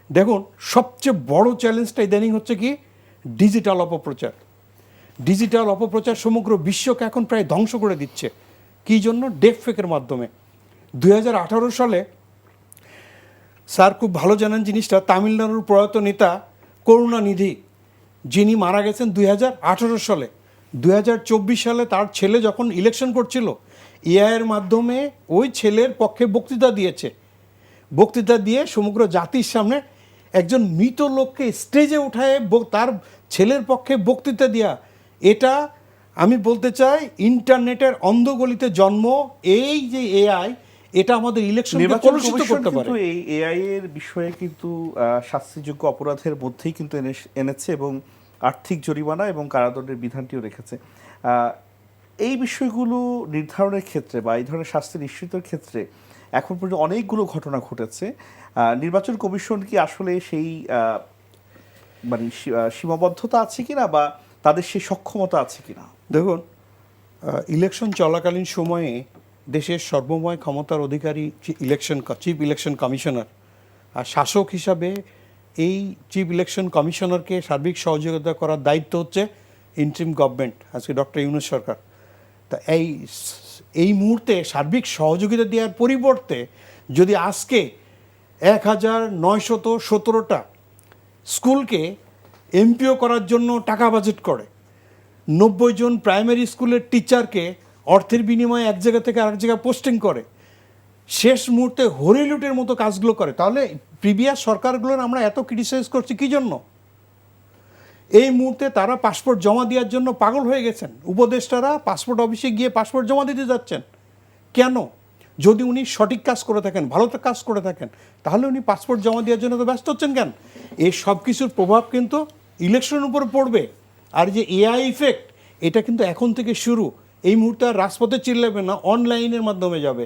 দেখুন, সবচেয়ে বড় চ্যালেঞ্জটা ইদানিং হচ্ছে কি, ডিজিটাল অপপ্রচার। ডিজিটাল অপপ্রচার সমগ্র বিশ্বকে এখন প্রায় ধ্বংস করে দিচ্ছে। কী জন্য? ডেপ ফেকের মাধ্যমে। 2018 সালে, স্যার খুব ভালো জানেন জিনিসটা, তামিলনাড়ুর প্রয়াত নেতা করুণানিধি, যিনি মারা গেছেন 2018 সালে, 2024 সালে তার ছেলে যখন ইলেকশন করছিল, এআইয়ের মাধ্যমে ওই ছেলের পক্ষে বক্তৃতা দিয়েছে। বক্তৃতা দিয়ে সমগ্র জাতির সামনে একজন মৃত লোককে স্টেজে উঠায় তার ছেলের পক্ষে বক্তৃতা দেওয়া, এটা আমি বলতে চাই ইন্টারনেটের অন্ধগলিতে জন্ম। এই যে এআই, এটা আমাদের ইলেকশনকে কলুষিত করতে পারে। এই এআই এর বিষয়ে কিন্তু শাস্তিযোগ্য অপরাধের মধ্যেই কিন্তু এনেছে এবং আর্থিক জরিমানা এবং কারাদণ্ডের বিধানটিও রেখেছে। এই বিষয়গুলো নির্ধারণের ক্ষেত্রে বা এই ধরনের শাস্তি নিশ্চিতের ক্ষেত্রে এখন পর্যন্ত অনেকগুলো ঘটনা ঘটেছে। নির্বাচন কমিশন কি আসলে সেই মানে সীমাবদ্ধতা আছে কিনা বা তাদের সেই সক্ষমতা আছে কিনা? দেখুন, ইলেকশন চলাকালীন সময়ে দেশের সর্বময় ক্ষমতার অধিকারী চিফ ইলেকশন কমিশনার, আর শাসক হিসাবে এই চিফ ইলেকশন কমিশনারকে সার্বিক সহযোগিতা করার দায়িত্ব হচ্ছে ইন্টারিম গভর্নমেন্ট, আজকে ডক্টর ইউনূস সরকার। তা এই মুহূর্তে সার্বিক সহযোগিতা দেওয়ার পরিবর্তে যদি আজকে 1917টা স্কুলকে এমপিও করার জন্য টাকা বাজেট করে, 90 জন প্রাইমারি স্কুলের টিচারকে অর্থের বিনিময়ে এক জায়গা থেকে আরেক জায়গায় পোস্টিং করে, শেষ মুহূর্তে হরিলুটের মতো কাজগুলো করে, তাহলে প্রিভিয়াস সরকারগুলোর আমরা এত ক্রিটিসাইজ করছি কী জন্য? এই মুহূর্তে তারা পাসপোর্ট জমা দেওয়ার জন্য পাগল হয়ে গেছেন। উপদেষ্টারা পাসপোর্ট অফিসে গিয়ে পাসপোর্ট জমা দিতে যাচ্ছেন কেন? যদি উনি সঠিক কাজ করে থাকেন, ভালো কাজ করে থাকেন, তাহলে উনি পাসপোর্ট জমা দেওয়ার জন্য তো ব্যস্ত হচ্ছেন কেন? এই সব কিছুর প্রভাব কিন্তু ইলেকশনের উপর পড়বে। আর যে এআই ইফেক্ট, এটা কিন্তু এখন থেকে শুরু। এই মুহূর্তে আর রাজপথে চিল্লাবে না, অনলাইনের মাধ্যমে যাবে।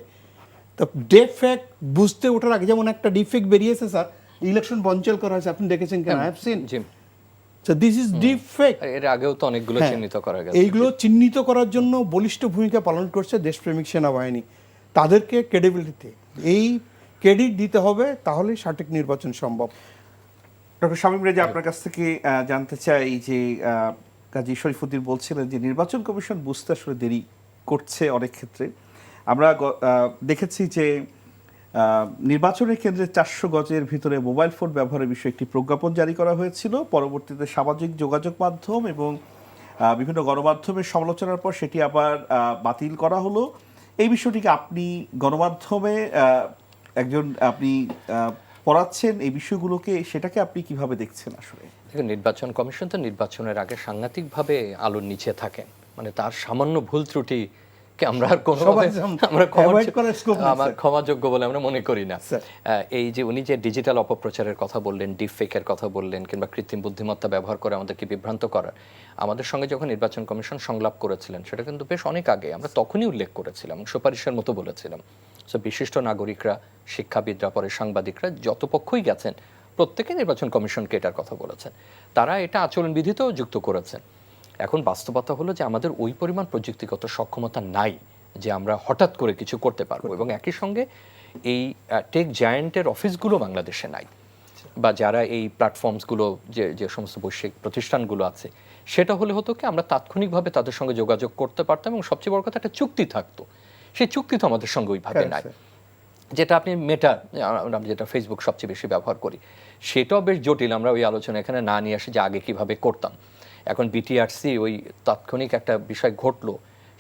তো ডেপ ফ্যাক্ট বুঝতে ওঠার আগে, যেমন একটা ডিফেক্ট বেরিয়েছে স্যার, ইলেকশন বঞ্চল করা হয়েছে, আপনি দেখেছেন কেন? I have seen. So this is deep fake. এর আগেও তো অনেকগুলো চিহ্নিত করা গেছে। এইগুলো চিহ্নিত করার জন্য বলিষ্ঠ ভূমিকা পালন করছে দেশপ্রেমিক সেনাবাহিনী। তাদেরকে ক্রেডিবিলিটি, এই ক্রেডিট দিতে হবে, তাহলে সঠিক নির্বাচন সম্ভব। ডক্টর শামীম রেজা, আপনার কাছ থেকে জানতে চাই যে কাজী শরীফুদ্দীন বলছিলেন যে নির্বাচন কমিশন বুঝতে আসলে দেরি করছে অনেক ক্ষেত্রে। আমরা দেখেছি যে নির্বাচনের কেন্দ্রে 400 গজের ভিতরে মোবাইল ফোন ব্যবহারের বিষয়ে একটি প্রজ্ঞাপন জারি করা হয়েছিল। পরবর্তীতে সামাজিক যোগাযোগ মাধ্যম এবং বিভিন্ন গণমাধ্যমের সমালোচনার পর সেটি আবার বাতিল করা হলো। এই বিষয়টিকে আপনি গণমাধ্যমে আপনি পড়াচ্ছেন, এই বিষয়গুলোকে, সেটাকে আপনি কিভাবে দেখছেন আসলে? দেখুন, নির্বাচন কমিশন তো নির্বাচনের আগে সাংঘাতিকভাবে আলোর নিচে থাকেন, মানে তার সামান্য ভুল ত্রুটি আমরা আর ক্ষমাযোগ্য বলে আমরা মনে করি না। এই যে উনি যে ডিজিটাল অপপ্রচারের কথা বললেন, ডিপফেকের কথা বললেন, কিংবা কৃত্রিম বুদ্ধিমত্তা ব্যবহার করে আমাদেরকে বিভ্রান্ত করার, আমাদের সঙ্গে যখন নির্বাচন কমিশন সংলাপ করেছিলেন, সেটা কিন্তু বেশ অনেক আগে, আমরা তখনই উল্লেখ করেছিলাম, সুপারিশের মতো বলেছিলাম। সো বিশিষ্ট নাগরিকরা, শিক্ষাবিদরা, পরে সাংবাদিকরা, যত পক্ষই গেছেন, প্রত্যেকে নির্বাচন কমিশনকে এটার কথা বলেছেন। তারা এটা আচরণবিধিতেও যুক্ত করেছেন। এখন বাস্তবতা হলো যে আমাদের ওই পরিমাণ প্রযুক্তিগত সক্ষমতা নাই যে আমরা হঠাৎ করে কিছু করতে পারবো, এবং একই সঙ্গে এই টেক জায়ান্টের অফিসগুলো বাংলাদেশে নাই, বা যারা এই প্ল্যাটফর্মসগুলো, যে সমস্ত বৈশ্বিক প্রতিষ্ঠানগুলো আছে, সেটা হলে হতো কি আমরা তাৎক্ষণিকভাবে তাদের সঙ্গে যোগাযোগ করতে পারতাম, এবং সবচেয়ে বড় কথা একটা চুক্তি থাকতো। সেই চুক্তি তো আমাদের সঙ্গে ওইভাবে নাই। যেটা আপনি আমরা যেটা ফেসবুক সবচেয়ে বেশি ব্যবহার করি, সেটাও বেশ জটিল। আমরা ওই আলোচনা এখানে না নিয়ে আসি যে আগে কিভাবে করতাম। এখন বিটিআরসি ওই তাৎক্ষণিক একটা বিষয় ঘটলো,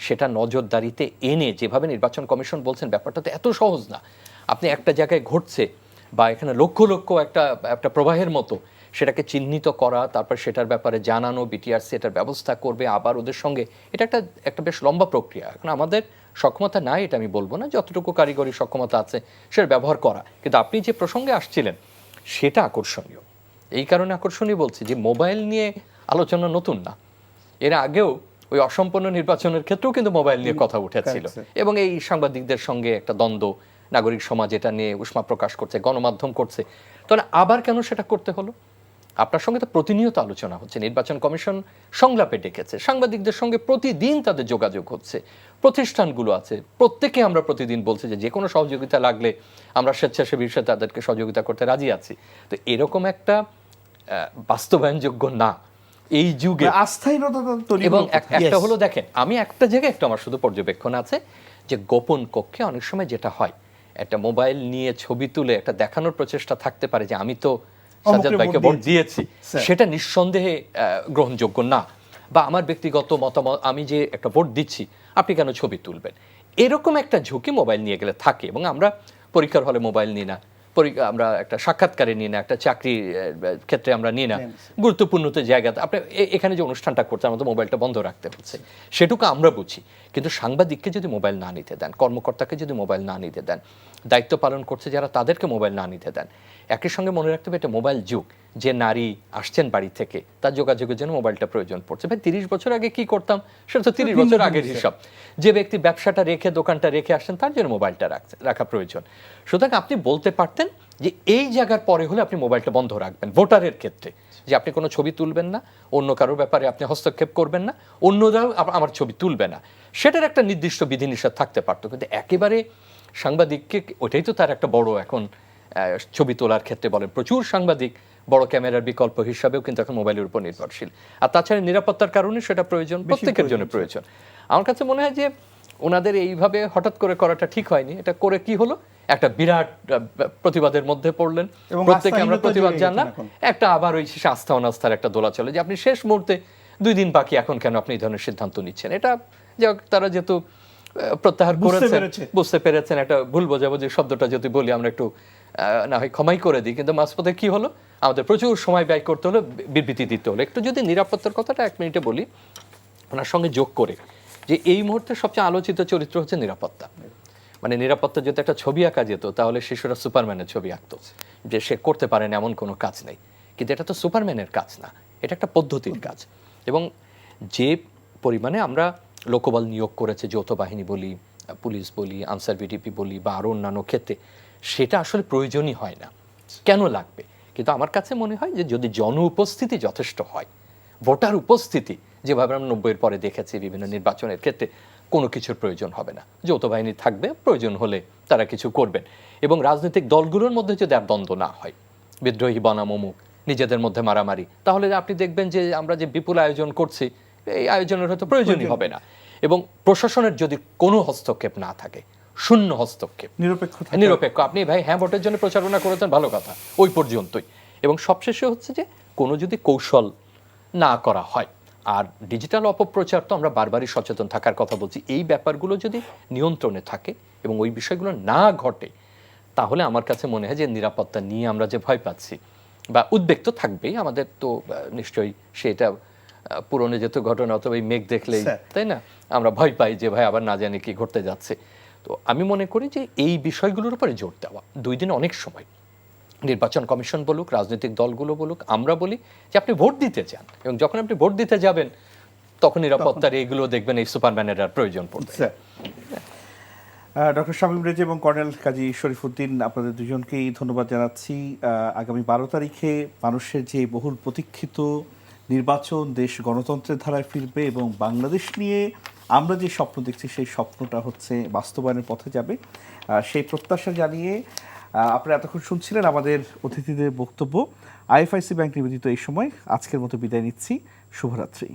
সেটা নজরদারিতে এনে যেভাবে নির্বাচন কমিশন বলছেন, ব্যাপারটা তো এত সহজ না। আপনি একটা জায়গায় ঘটছে বা এখানে লক্ষ লক্ষ একটা প্রবাহের মতো, সেটাকে চিহ্নিত করা, তারপর সেটার ব্যাপারে জানানো, বিটিআরসি এটার ব্যবস্থা করবে, আবার ওদের সঙ্গে, এটা একটা বেশ লম্বা প্রক্রিয়া। এখন আমাদের সক্ষমতা নাই এটা আমি বলবো না, যতটুকু কারিগরি সক্ষমতা আছে সেটা ব্যবহার করা। কিন্তু আপনি যে প্রসঙ্গে আসছিলেন সেটা আকর্ষণীয়। এই কারণে আকর্ষণীয় বলছি যে মোবাইল নিয়ে আলোচনা নতুন না, এর আগেও ওই অসম্পূর্ণ নির্বাচনের ক্ষেত্রেও কিন্তু মোবাইল নিয়ে কথা উঠেছিল, এবং এই সাংবাদিকদের সঙ্গে একটা দ্বন্দ্ব, নাগরিক সমাজ এটা নিয়ে উষ্মা প্রকাশ করছে, গণমাধ্যম করছে। তাহলে আবার কেন সেটা করতে হলো? আপনার সঙ্গে তো প্রতিনিয়ত আলোচনা হচ্ছে, নির্বাচন কমিশন সংলাপে ডেকেছে, সাংবাদিকদের সঙ্গে প্রতিদিন তাদের যোগাযোগ হচ্ছে, প্রতিষ্ঠানগুলো আছে, প্রত্যেকে আমরা প্রতিদিন বলছি যে কোনো সহযোগিতা লাগলে আমরা স্বেচ্ছাসেবী হিসেবে তাদেরকে সহযোগিতা করতে রাজি আছি। তো এরকম একটা বাস্তবায়নযোগ্য না এই যুগে আস্থাহীনতা তৈরি এবং হওয়ার কথা। একটা হলো দেখেন, আমি একটা জায়গায় একটা আমার শুধু পর্যবেক্ষণ আছে যে গোপন কক্ষে অনেক সময় যেটা হয়, একটা মোবাইল নিয়ে ছবি তুলে একটা দেখানোর প্রচেষ্টা থাকতে পারে যে আমি তো সাজ্জাদ ভাইকে ভোট দিয়েছি, সেটা নিঃসন্দেহে গ্রহণযোগ্য না। বা আমার ব্যক্তিগত মতামত, আমি যে একটা ভোট দিচ্ছি আপনি কেন ছবি তুলবেন, এরকম একটা ঝুঁকি মোবাইল নিয়ে গেলে থাকে। এবং আমরা পরীক্ষার হলে মোবাইল নিই না, আমরা একটা সাক্ষাৎকারে নিই না, একটা চাকরি ক্ষেত্রে আমরা নিই না, গুরুত্বপূর্ণ তো জায়গাতে আপনি এখানে যে অনুষ্ঠানটা করতে আমাদের মোবাইলটা বন্ধ রাখতে হচ্ছে, সেটুকু আমরা বুঝি। কিন্তু সাংবাদিককে যদি মোবাইল না নিতে দেন, কর্মকর্তাকে যদি মোবাইল না নিতে দেন, দায়িত্ব পালন করছে যারা তাদেরকে মোবাইল না নিতে দেন, একই সঙ্গে মনে রাখতে হবে এটা মোবাইল যুগ। যে নারী আসছেন বাড়ি থেকে, তার যোগাযোগের জন্য মোবাইলটা প্রয়োজন পড়ছে। ভাই 30 বছর আগে কি করতাম সেটা তো 30 বছর আগের হিসাব। যে ব্যক্তি ব্যবসাটা রেখে, দোকানটা রেখে আসছেন, তার জন্য মোবাইলটা রাখা প্রয়োজন। সুতরাং আপনি বলতে পারতেন যে এই জায়গার পরে হলে আপনি মোবাইলটা বন্ধ রাখবেন ভোটারের ক্ষেত্রে, যে আপনি কোনো ছবি তুলবেন না, অন্য কারোর ব্যাপারে আপনি হস্তক্ষেপ করবেন না, অন্যরাও আমার ছবি তুলবে না, সেটার একটা নির্দিষ্ট বিধিনিষেধ থাকতে পারতো। কিন্তু একেবারে সাংবাদিককে, ওটাই তো তার একটা বড় এখন ছবি তোলার ক্ষেত্রে বলেন, প্রচুর সাংবাদিক বড় ক্যামেরার বিকল্প হিসাবেও কিন্তু এখন মোবাইলের উপর নির্ভরশীল। আর তাছাড়া নিরাপত্তার কারণে সেটা প্রয়োজন, প্রত্যেকের জন্য প্রয়োজন। আমার কাছে মনে হয় যে ওনাদের এইভাবে হঠাৎ করে করাটা ঠিক হয়নি। এটা করে কি হলো, একটা বিরাট প্রতিবাদের মধ্যে পড়লেন, প্রত্যেকে আমরা প্রতিবাদ জানলাম, একটা আবার ওই আস্থা অনাস্থার একটা দোলা চলে যে আপনি শেষ মুহূর্তে 2 দিন বাকি, এখন কেন আপনি এই ধরনের সিদ্ধান্ত নিচ্ছেন। এটা তারা যেহেতু প্রত্যাহার করেছেন, বুঝতে পেরেছেন, একটা ভুল বোঝাবুঝি শব্দটা যদি বলি আমরা একটু না হয় ক্ষমাই করে দিই, কিন্তু মাঝপথে কি হলো, আমাদের প্রচুর সময় ব্যয় করতে হলো, বিবৃতি দিতে হলো। একটু যদি নিরাপত্তার কথাটা 1 মিনিটে বলি ওনার সঙ্গে যোগ করে, যে এই মুহূর্তে সবচেয়ে আলোচিত চরিত্র হচ্ছে নিরাপত্তা। মানে নিরাপত্তা যদি একটা ছবি আঁকা যেত তাহলে শিশুরা সুপারম্যানের ছবি আঁকতো, যে সে করতে পারেন এমন কোনো কাজ নেই। কিন্তু এটা তো সুপারম্যানের কাজ না, এটা একটা পদ্ধতির কাজ। এবং যে পরিমাণে আমরা লোকবল নিয়োগ করেছে, যৌথ বাহিনী বলি, পুলিশ বলি, আনসার বিডিপি বলি বা আরও অন্যান্য ক্ষেত্রে, সেটা আসলে প্রয়োজনই হয় না। কেন লাগবে? কিন্তু আমার কাছে মনে হয় যে যদি জন উপস্থিতি যথেষ্ট হয়, ভোটার উপস্থিতি, যেভাবে আমরা 90-এর পরে দেখেছি বিভিন্ন নির্বাচনের ক্ষেত্রে, কোনো কিছুর প্রয়োজন হবে না। যৌথ বাহিনী থাকবে, প্রয়োজন হলে তারা কিছু করবেন। এবং রাজনৈতিক দলগুলোর মধ্যে যদি আর দ্বন্দ্ব না হয়, বিদ্রোহী বনাম অমুক, নিজেদের মধ্যে মারামারি, তাহলে আপনি দেখবেন যে আমরা যে বিপুল আয়োজন করছি, এই আয়োজনের হয়তো প্রয়োজনই হবে না। এবং প্রশাসনের যদি কোনো হস্তক্ষেপ না থাকে, শূন্য হস্তক্ষেপ, নিরপেক্ষ, আপনি ভাই হ্যাঁ ভোটের জন্য প্রচারণা করেছেন, ভালো কথা, ওই পর্যন্তই। এবং সবশেষে হচ্ছে যে কোনো যদি কৌশল না করা হয়, আর ডিজিটাল অপপ্রচার তো আমরা বারবারই সচেতন থাকার কথা বলছি, এই ব্যাপারগুলো যদি নিয়ন্ত্রণে থাকে এবং ওই বিষয়গুলো না ঘটে, তাহলে আমার কাছে মনে হয় যে নিরাপত্তা নিয়ে আমরা যে ভয় পাচ্ছি বা উদ্বেগ তো থাকবেই আমাদের, তো নিশ্চয়ই সেটা পুরনো যেত ঘটনা, অথবা এই মেঘ দেখলেই, তাই না, আমরা ভয় পাই যে ভাই আবার না জানি কি ঘটতে যাচ্ছে। তো আমি মনে করি যে এই বিষয়গুলোর উপরে জোর দেওয়া, 2 দিন অনেক সময়, নির্বাচন কমিশন বলুক, রাজনৈতিক দলগুলো বলুক, আমরা বলি যে আপনি ভোট দিতে চান, এবং যখন আপনি ভোট দিতে যাবেন তখন নিরাপত্তার এইগুলো দেখবেন এই সুপারম্যানের আর প্রয়োজন পড়বে। ডক্টর শামীম রেজা এবং কর্নেল কাজী শরীফুদ্দীন, আপনাদের দুজনকেই ধন্যবাদ জানাচ্ছি। আগামী 12 তারিখে মানুষের যে বহুল প্রতীক্ষিত নির্বাচন, দেশ গণতন্ত্রের ধারায় ফিরবে এবং বাংলাদেশ নিয়ে আমরা যে স্বপ্ন দেখছি সেই স্বপ্নটা হচ্ছে বাস্তবায়নের পথে যাবে, সেই প্রত্যাশা জানিয়ে আপনারা এতক্ষণ শুনছিলেন আমাদের অতিথিদের বক্তব্য। আইএফআইসি ব্যাংক নিবেদিত এই সময় আজকের মতো বিদায় নিচ্ছি। শুভরাত্রি।